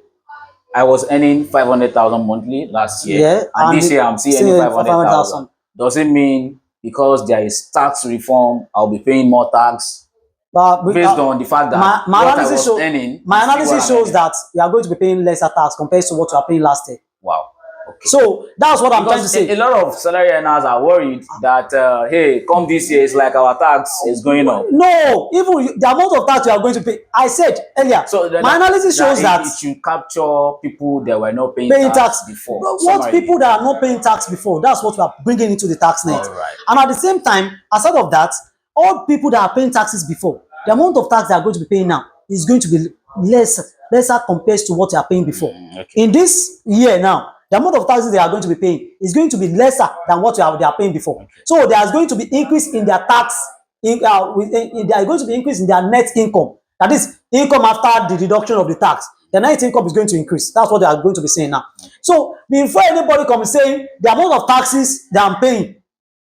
I was earning 500,000 monthly last year, Yeah, and and this year I'm still earning still 500,000. 500,000. Does it mean because there is tax reform, I'll be paying more tax But based on the fact that my what I analysis was shows earning my is still what analysis I'm shows earning? that you are going to be paying lesser tax compared to what you are paying last year. Wow. Okay. So that's what I'm trying to Because a say. lot of salary earners are worried that hey, come this year, it's like our tax is going up. No, even the amount of tax you are going to pay. I said earlier, So my analysis shows that it should capture people that were not paying paying tax tax. before. What people that are not paying tax before, that's what we are bringing into the tax net. All right. And at the same time, aside of that, all people that are paying taxes before, the amount of tax they are going to be paying now is going to be lesser compared to what they are paying before. Okay. In this year now, the amount of taxes they are going to be paying is going to be lesser than what they are paying before. Okay. So there is going to be increase in their tax. There is going to be increase in their net income. That is income after the deduction of the tax. The net income is going to increase. That's what they are going to be saying now. So before anybody comes saying the amount of taxes they are paying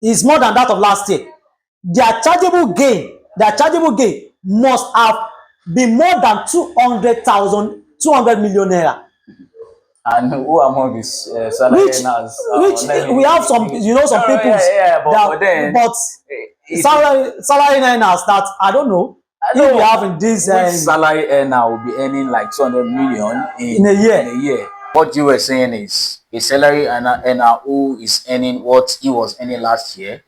is more than that of last year, their chargeable gain must have been more than 200,000, 200 million naira. And who among these salary Which, earners? we have some, some No, people yeah, that, but then, but salary earners that I don't know I if we know have in this which salary earner will be earning like 200 million in a year. In a year. What you were saying is a salary earner who is earning what he was earning last year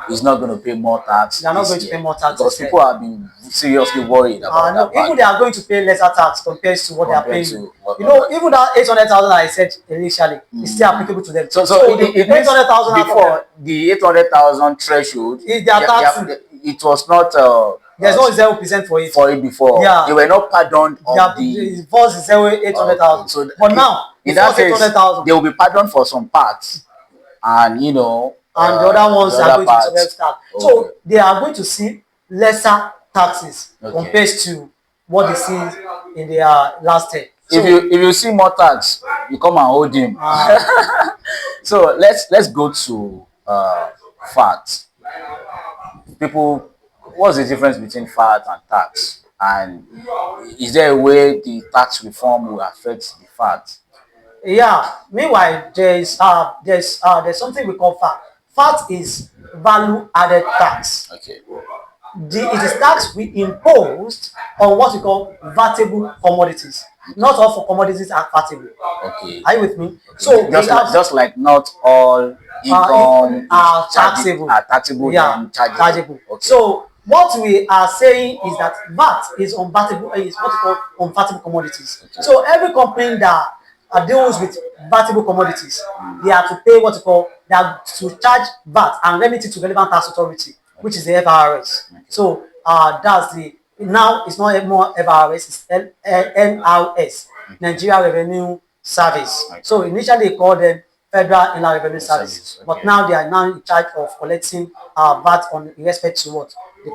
is not going to pay more tax. They are not going to pay more tax because people have been seriously worried about no, that. even they are going to pay lesser tax compared to what they are paying. Even that 800,000 I said initially is still applicable to them. So it means 800,000 before the 800,000 threshold, is their tax. it was not. There's no 0% for it. For it before. Yeah. They were not pardoned of the first is 800,000. So but now, in that case, 800,000. they will be pardoned for some parts, and and the other ones are going to be tax. Okay. So they are going to see lesser taxes compared to what they see in their last year. So, if you see more tax, you come and hold him. So let's go to fat. People, what's the difference between fat and tax? And is there a way the tax reform will affect the fat? Yeah. Meanwhile, there's something we call fat. Fat is value added tax. Okay. It is tax we imposed on what we call vatable commodities. Not all for commodities are vatable. Okay. Are you with me? Okay. So just like not all income are taxable. Yeah, chargeable. Okay. So what we are saying is that VAT is on vatable, is what we call on vatable commodities. Okay. So every company that deals with vatable commodities, they have to pay what we call, they have to charge VAT and remit it to relevant tax authority, which is the FRS. So that's now it's not more FRS, it's NRS, Nigeria Revenue Service. So initially they called them Federal Inland Revenue Service, but now they are now in charge of collecting VAT in respect to what they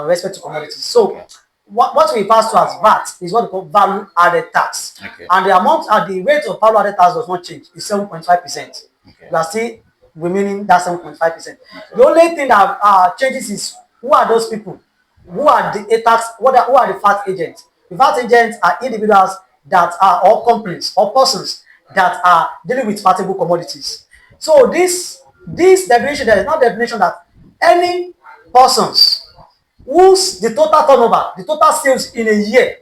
respect to commodities. So what we pass to as VAT is what we call value added tax, and the amount at the rate of value added tax does not change. It's 7.5%. We are still remaining that 7.5%. The only thing that changes is who are those people, who are the tax, who are the VAT agents. The VAT agents are individuals that are, or companies or persons that are dealing with vatable commodities. So this definition, there is no definition that any persons whose the total turnover, the total sales in a year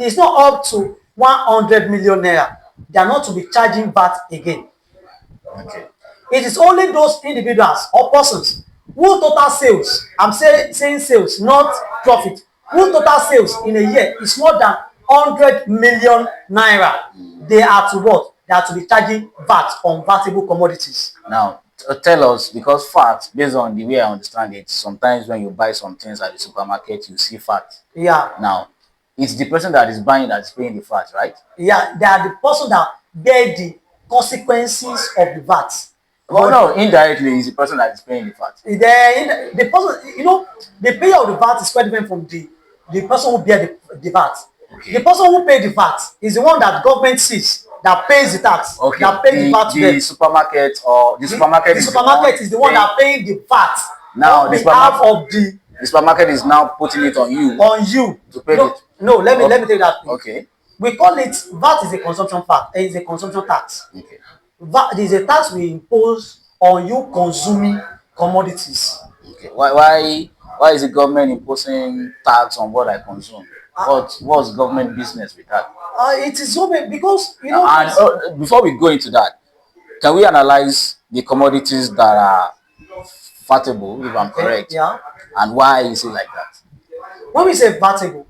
is not up to 100 million naira, they are not to be charging VAT again. Okay. It is only those individuals or persons whose total sales, I'm saying sales, not profit, whose total sales in a year is more than 100 million naira, they are to what? They are to be charging VAT on vatable commodities. Now, tell us, because fat, based on the way I understand it, sometimes when you buy some things at the supermarket, you see fat. Yeah. Now, it's the person that is buying that is paying the fat, right? Yeah, they are the person that bear the consequences of the VAT. Well, no, indirectly, is the person that is paying the VAT. The person, the payer of the VAT is quite different from the person who bear the VAT. The Okay. person who pay the VAT is the one that government sees that pays the tax, Okay. that pays the VAT to The them. supermarket or the supermarket The is the supermarket is the one paying. that paying the VAT Now on behalf of the supermarket is now putting it on you you. to pay No, it. no, let Okay. me tell you that thing. Okay. We call it VAT is a consumption fact, is a consumption tax. Okay. VAT is a tax we impose on you consuming commodities. Okay. Why is the government imposing tax on what I consume? What's government business with that? It is so because And before we go into that, can we analyze the commodities that are vatable, if I'm correct, yeah. and why is it like that? When we say vatable,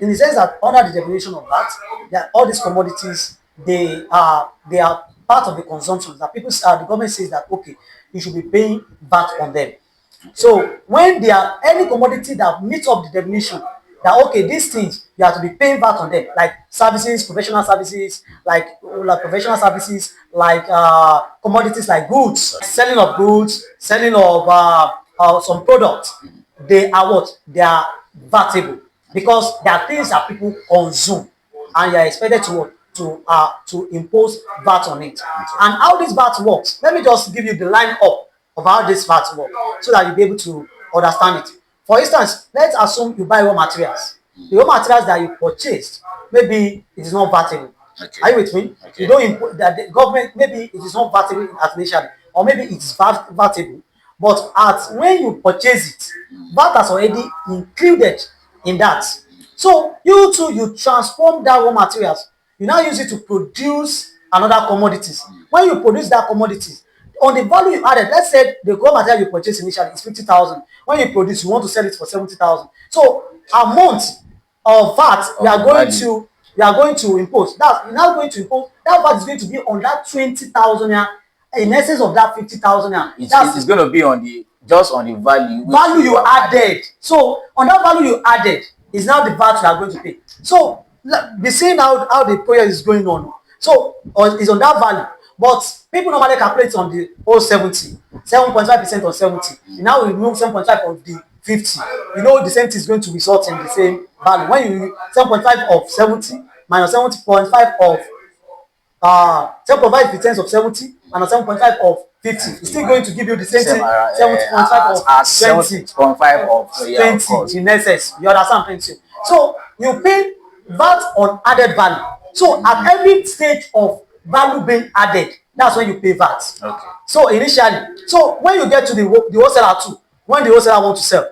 in the sense that under the definition of VAT, that all these commodities they are part of the consumption that the government says that okay, you should be paying VAT on them. So when there are any commodity that meets up the definition that okay, these things you have to be paying VAT on them, like services, professional services, like commodities like goods, selling of some products, they are what? They are vatable because they are things that people consume and you are expected to what? To impose VAT on it. And how this VAT works, let me just give you the line up of how this VAT works so that you'll be able to understand it. For instance, let's assume you buy raw materials. The raw materials that you purchased, maybe it is not vatable. Okay. Are you with me? Okay. You don't import that the government, maybe it is not vatable at initially, or maybe it is vatable, but at when you purchase it, VAT has already included in that. So you too, you transform that raw materials. You now use it to produce another commodities. When you produce that commodities, on the value you added, let's say the raw material you purchase initially is 50,000. When you produce, you want to sell it for 70,000. So amount of VAT you are going to impose. That you're now going to impose that VAT is going to be on that 20,000 naira in essence of that 50,000 naira. It's going to be on the just on the value You added. So on that value you added is now the VAT you are going to pay. So be seeing how the prayer is going on. So is on that value. But people normally calculate on the whole 70, 7.5% on 70. You now remove 7.5 of the 50. You know the same thing is going to result in the same value. When you 7.5 of 70 minus 70.5 of 7.5% of 70 and 7.5 of 50, it's still going to give you the same thing. 70.5 of 20. 7.5 of 20 in excess. You understand 20. So you pay VAT on added value. So at every stage of value being added, that's when you pay VAT. Okay. So initially, so when you get to the wholesaler too, when the wholesaler want to sell,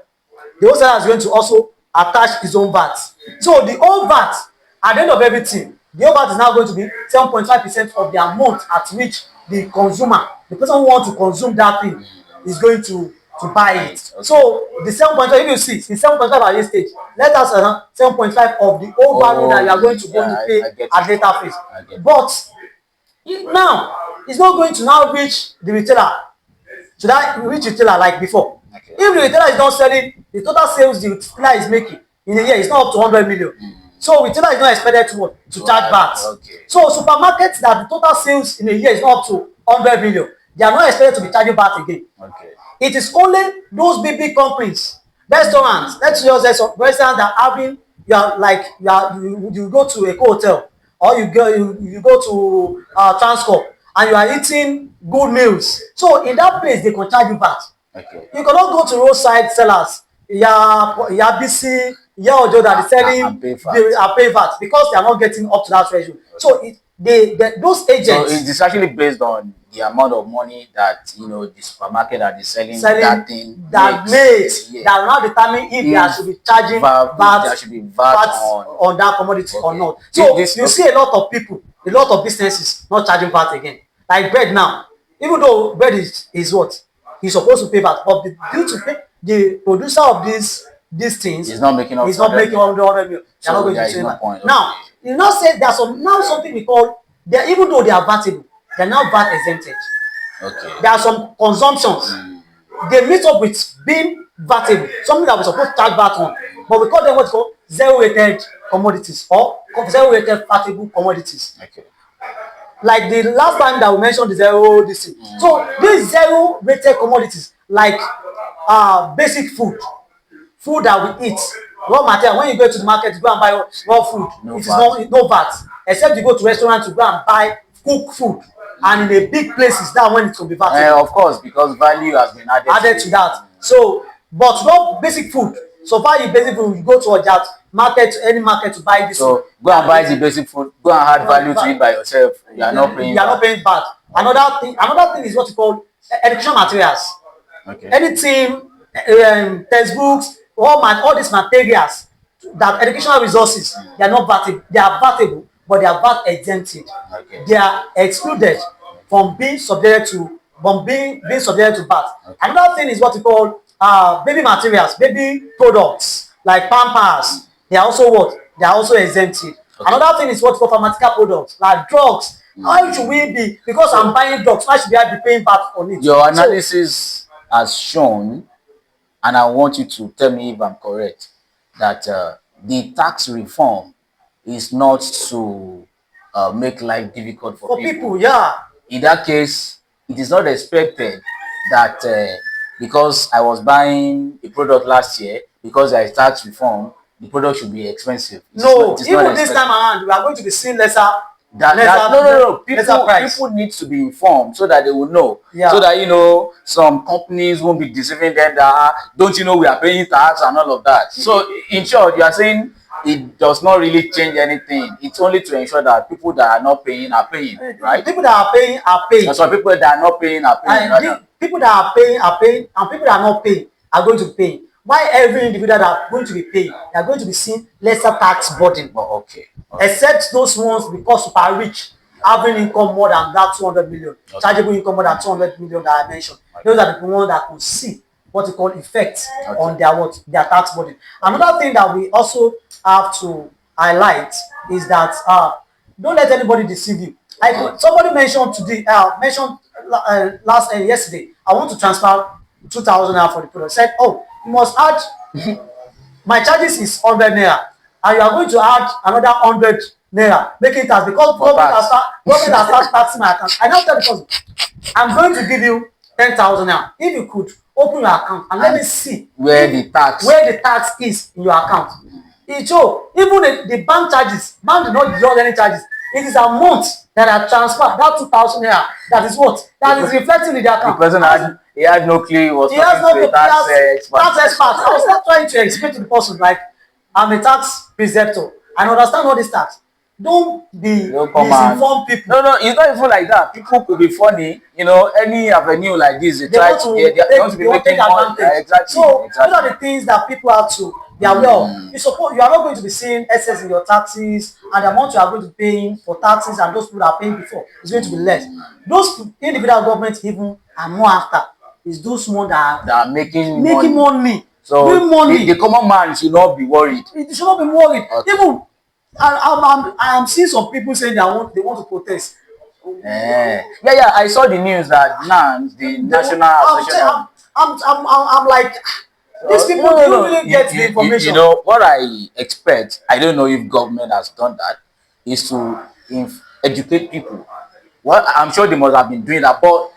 the wholesaler is going to also attach his own VAT. So the whole VAT at the end of everything, the whole VAT is now going to be 7.5% of the amount at which the consumer, the person who wants to consume that thing, is going to buy it. Okay. So the 7.5, if you see, the 7.5 at this stage, let us 7.5 of the whole value that you are going to go and pay at later phase. But now it's not going to now reach the retailer, to that reach retailer like before. Okay. If the retailer is not selling, the total sales the retailer is making in a year is not up to 100 million. So retailer is not expected to charge VAT. Okay. So supermarkets that the total sales in a year is not up to 100 million, they are not expected to be charging VAT again. Okay. It is only those big companies, restaurants. Let's just say some restaurants that having you go to a hotel or you go to transport and you are eating good meals. So in that place they can charge you VAT. Okay. You cannot go to roadside sellers. Bisi, Ojo that is selling And pay VAT. they are pay VAT because they are not getting up to that threshold. So those agents. So it's actually based on the amount of money that the supermarket that is selling that thing makes that will now determine if there should be charging VAT, there should be VAT on that commodity or not. So you see a lot of people, a lot of businesses not charging VAT again. Like bread now, even though bread is what he's supposed to pay VAT, but due to pay, the producer of these things is not making 100 million. They're not going to say that. Now, you now say there's something we call even though they are vatable, they're now VAT exempted. Okay. There are some consumptions they meet up with being vatable, something that we're supposed to charge VAT on, but we call them what's called zero rated commodities or zero rated vatable commodities. Okay. like the last time that we mentioned the zero this thing. So these zero rated commodities like basic food that we eat, raw material. When you go to the market to go and buy raw food, No it is VAT. not no VAT, except you go to restaurant to go and buy cook food, and in a big places that when it will be VAT Of course, because value has been added added to that. So, but not basic food. So far, you basic food, you go to Oja market, any market to buy this. So go and buy the basic food. Go and add value to it by yourself. You are not paying. You are not paying VAT. Another thing is what you call education materials. Okay. Anything, textbooks, all these materials that educational resources, they are not vatable. They are vatable, but they are VAT exempted. Okay. They are excluded from being subjected to subjected to VAT. Okay. Another thing is what you call baby materials, baby products like Pampers. They are also what? They are also exempted. Okay. Another thing is what you call pharmaceutical products like drugs. Why should we be, because I'm buying drugs, why should I be paying VAT on it? Your analysis has shown, and I want you to tell me if I'm correct, that the tax reform is not to make life difficult for For people. people, yeah. In that case, it is not expected that because I was buying a product last year, because there is tax reform, the product should be expensive. No, it is even not this expected. time around, we are going to be seeing lesser. No. Lesser price. People need to be informed so that they will know. Yeah. So that, you know, some companies won't be deceiving them that, don't you know we are paying tax and all of that. So in short, you are saying it does not really change anything. It's only to ensure that people that are not paying are paying, right? People that are paying are paying. And some people that are not paying are paying. And people that are paying, and people that are not paying are going to pay. Why every individual that are going to be paying, they are going to be seeing lesser tax burden. Oh, okay. Except those ones because super rich, having income more than that 200 million, chargeable income more than 200 million that I mentioned. Those are the ones that could see what you call effects on their tax burden. Another thing that we also have to highlight is that don't let anybody deceive you. Somebody mentioned today, yesterday, I want to transfer 2,000 naira for the product. Said, oh, you must add my charges is 100 naira, and you are going to add another 100 naira, making it as because government has started taxing my account. I now tell the person, I'm going to give you 10,000 naira. If you could open your account and let me see where the tax is in your account. It show even the bank charges. Bank do not deduct any charges. It is amount that are transferred, that 2,000 naira. That is what is reflecting in the account. The person he had no clue. He was talking to a tax expert. I was not trying to explain to the person like I'm a tax preceptor. I understand all this tax. Don't misinform people. No, it's not even like that. People could be funny. You know, any avenue like this, they want to be making money. Exactly. So those are the things that people have to be aware of. You are not going to be seeing excess in your taxes, and the amount you are going to be paying for taxes and those people that are paying before is going to be less. Those individual governments even are more after is those ones that are making money. So the common man should not be worried. It should not be worried. Okay. Even I am seeing some people saying they want to protest. Yeah, I saw the news that now the National Association. I'm like, these people don't really get the information. You know what I expect? I don't know if government has done that. Is to educate people. Well, I'm sure they must have been doing that, but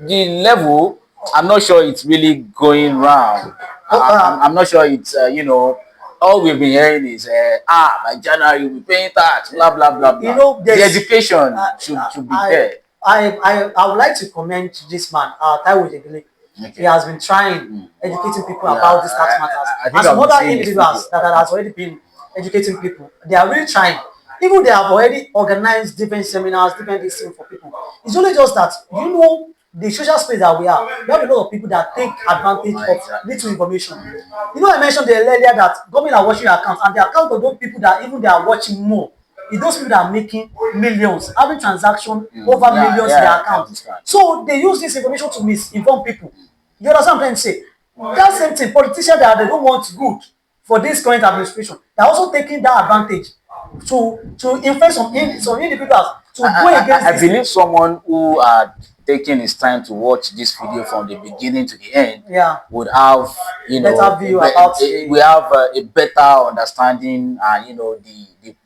the level, I'm not sure it's really going round. I'm not sure it's all we've been hearing is by January you'll be paying tax, blah blah blah blah. You know, the education should be there. I would like to commend this man, Taiwo Jegele. Okay. He has been trying educating people about these tax matters. And some other individuals that has already been educating people, they are really trying. Even they have already organized different seminars, different things for people. It's only just that, the social space that we have a lot of people that take advantage of little information. I mentioned earlier that government are watching your accounts, and the account of those people that even they are watching more is those people that are making millions, having transaction over millions in their account. So they use this information to misinform people. You understand what I'm trying to say? That same thing, politicians that they don't want good for this current administration, they're also taking that advantage to influence some individuals to go against I believe someone who had taken his time to watch this video from the beginning to the end would have better view about we have a better understanding and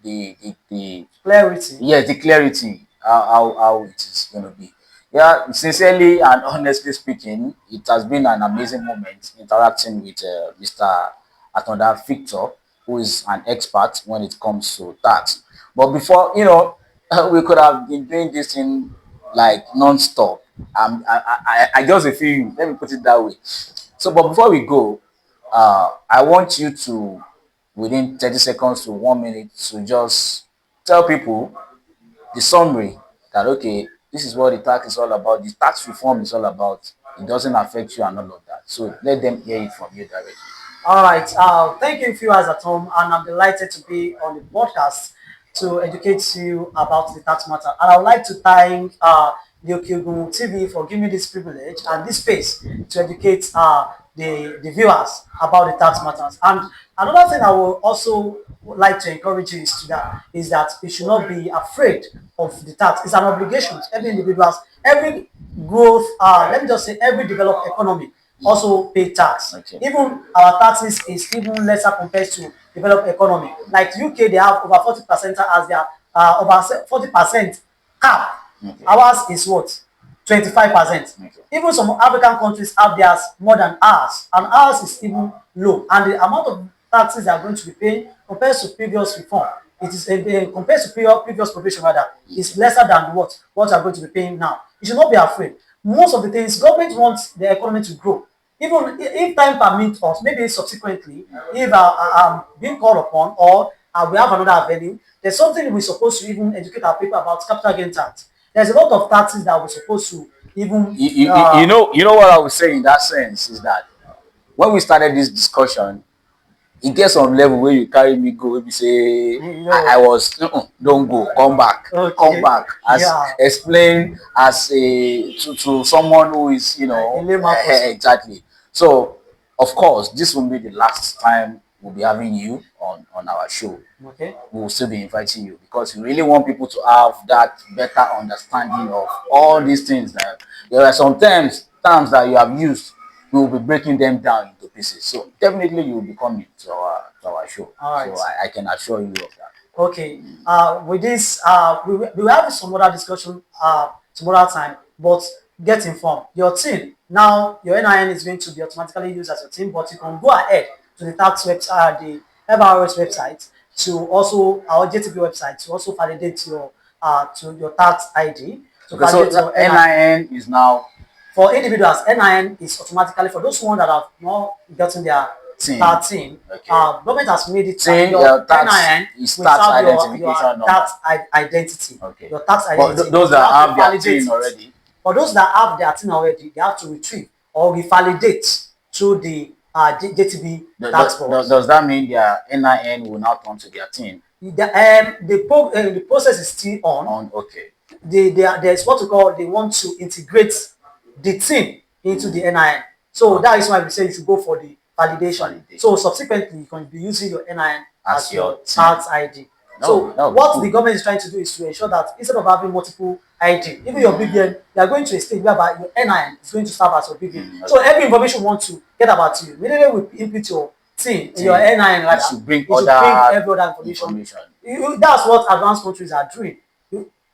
the clarity. Yes, the clarity how it is going to be. Yeah, sincerely and honestly speaking, it has been an amazing moment interacting with Mr. Atanda Victor, who is an expert when it comes to tax. But before, we could have been doing this in like non-stop. I just feel you. Let me put it that way. So, but before we go, I want you to, within 30 seconds to 1 minute, to just tell people the summary that, okay, this is what the tax is all about. The tax reform is all about. It doesn't affect you and all of that. So let them hear it from you directly. All right. Thank you, viewers at home, and I'm delighted to be on the podcast to educate you about the tax matter. And I would like to thank the Okyogun TV for giving me this privilege and this space to educate the viewers about the tax matters. And another thing I will also like to encourage you is that you should not be afraid of the tax. It's an obligation to every individuals, every growth. Let me just say, every developed economy also pay tax. Okay. Even our taxes is even lesser compared to developed economy. Like UK, they have over 40% as their over 40% cap. Okay. Ours is what? 25%. Okay. Even some African countries have theirs more than ours, and ours is even low. And the amount of taxes they are going to be paying compared to previous reform, it is compared to previous provision rather, is lesser than what you are going to be paying now. You should not be afraid. Most of the things government wants the economy to grow. Even if time permits us, maybe subsequently, if I'm being called upon or we have another avenue, there's something we're supposed to even educate our people about capital gain tax. There's a lot of taxes that we're supposed to even You know what I would say in that sense is that when we started this discussion, e get some level where you carry me go, wey be say you I know. was don't go, come Okay. back, as Yeah. explain as a to someone who is, A layman person. exactly. So of course this will be the last time we'll be having you on our show. Okay. We will still be inviting you because we really want people to have that better understanding of all these things. That there are some terms that you have used, we will be breaking them down into pieces. So definitely you will be coming to our show. All So right. I can assure you of that. Okay. With this, we will have some other discussion some other time, but get informed. Your team, now your NIN is going to be automatically used as your team, but you can go ahead to the tax website, the FRS website, to also our JTB website to also validate your tax ID, to Okay, so validate your NIN. NIN is now For individuals, NIN is automatically for those ones that have not gotten their team. team. Okay. Government has made it Team, your tax NIN is will tax serve your identification number. tax identity. Okay. Your tax But identity. those But you that have to have their validate team it. already, For those that have their team already, they have to retrieve or revalidate through the JTB tax board. does that mean their NIN will now turn to their team? The process is still on. Okay. There's what we call, they want to integrate the team into the NIN. So that is why we say you should go for the validation. So subsequently, you can be using your NIN as your tax ID. So what the government is trying to do is to ensure that instead of having multiple ID, even your BVN, they are going to a stage whereby your NIN is going to serve as your BVN. So every information we want to get about you, immediately we input your team, your NIN rather, it should bring every other information. That's what advanced countries are doing.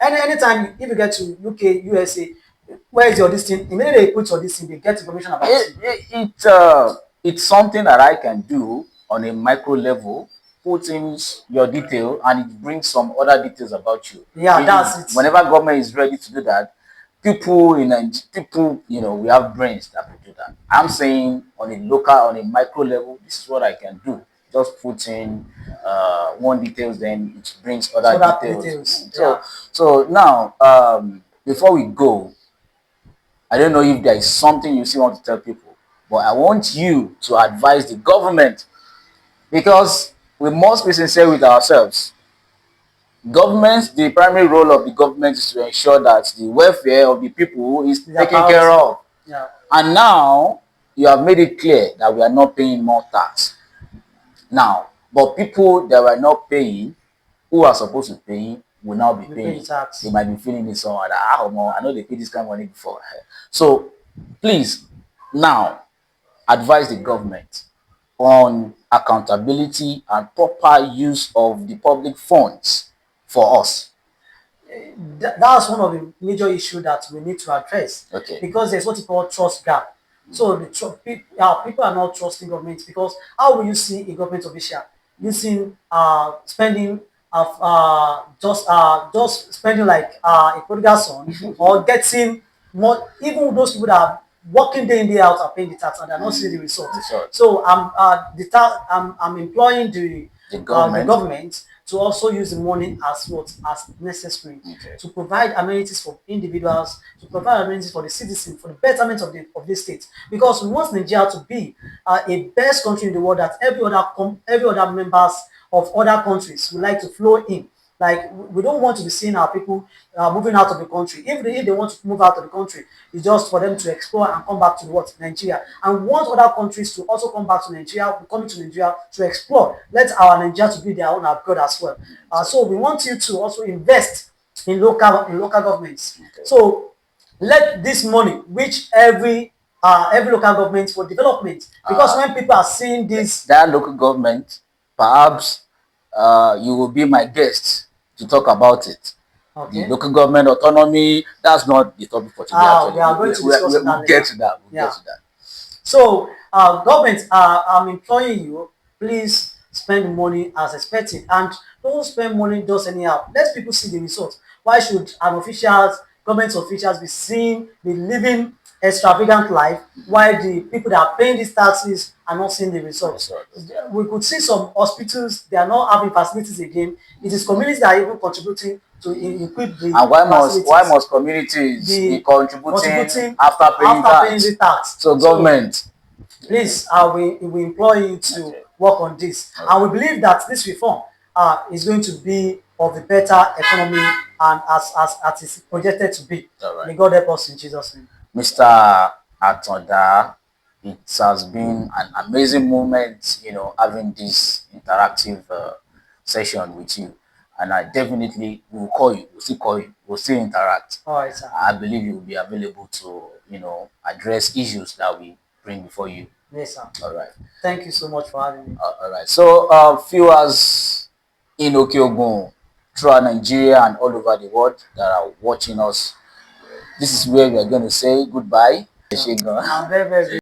Anytime if you get to UK, USA, where is your this thing? Immediately they put your this thing, they get information about you. It's something that I can do on a micro level, put in your detail, and it brings some other details about you. Yeah, that's it. Whenever government is ready to do that, people, we have brains that will do that. I'm saying on a local, on a micro level, this is what I can do. Just put in one details, then it brings other details. Yeah. So now, before we go, I don't know if there is something you still want to tell people, but I want you to advise the government, because we must be sincere with ourselves. Government, the primary role of the government is to ensure that the welfare of the people is taken care of. Yeah. And now you have made it clear that we are not paying more tax. Now, but people that were not paying, who are supposed to pay, will now be paying. Tax. They might be feeling it somehow that, I know they pay this kind of money before. So please, now advise the government on accountability and proper use of the public funds for us. That's one of the major issues that we need to address, Okay. because there's what you call trust gap. So people are not trusting government, because how will you see a government official using spending just spending like a prodigal son, or getting more, even those people that are working day in day out are paying the tax and they're not seeing the result. Result. So I'm employing the government. government to also use the money as what as necessary, Okay. to provide amenities for individuals, to provide amenities for the citizen, for the betterment of the state. Because we want Nigeria to be a best country in the world that every other members of other countries would like to flow in. Like, we don't want to be seeing our people moving out of the country. If they want to move out of the country, it's just for them to explore and come back to what Nigeria. And we want other countries to also come back to Nigeria, coming to Nigeria to explore. Let our Nigeria to be their own abroad as well. So we want you to also invest in local governments. Okay. So let this money reach every local government for development. Because when people are seeing this, that local government, perhaps you will be my guest to talk about it. The okay, local government autonomy, that's not the topic for today. we are going to discuss We'll that get later. to that. We'll Yeah. get to that. So, government, I'm imploring you, please spend money as expected, and don't spend money just anyhow. Let people see the results. Why should government officials be living extravagant life, while the people that are paying these taxes are not seeing the results? We could see some hospitals, they are not having facilities again. It is communities that are even contributing to equip the And facilities. why must communities be contributing after paying paying the tax? tax. So government, Please, we implore you to okay, work on this, and we believe that this reform is going to be of the better economy, and as it's projected to be. all right. May God help us in Jesus' name. Mr. Atanda, it has been an amazing moment, having this interactive session with you. And I definitely will call you, we'll still call you, we'll still interact. All right, sir. I believe you will be available to, address issues that we bring before you. Yes, sir. All right. Thank you so much for having me. All right. So, viewers in Okiogun, throughout Nigeria and all over the world that are watching us, this is where we are going to say goodbye. I'm very, very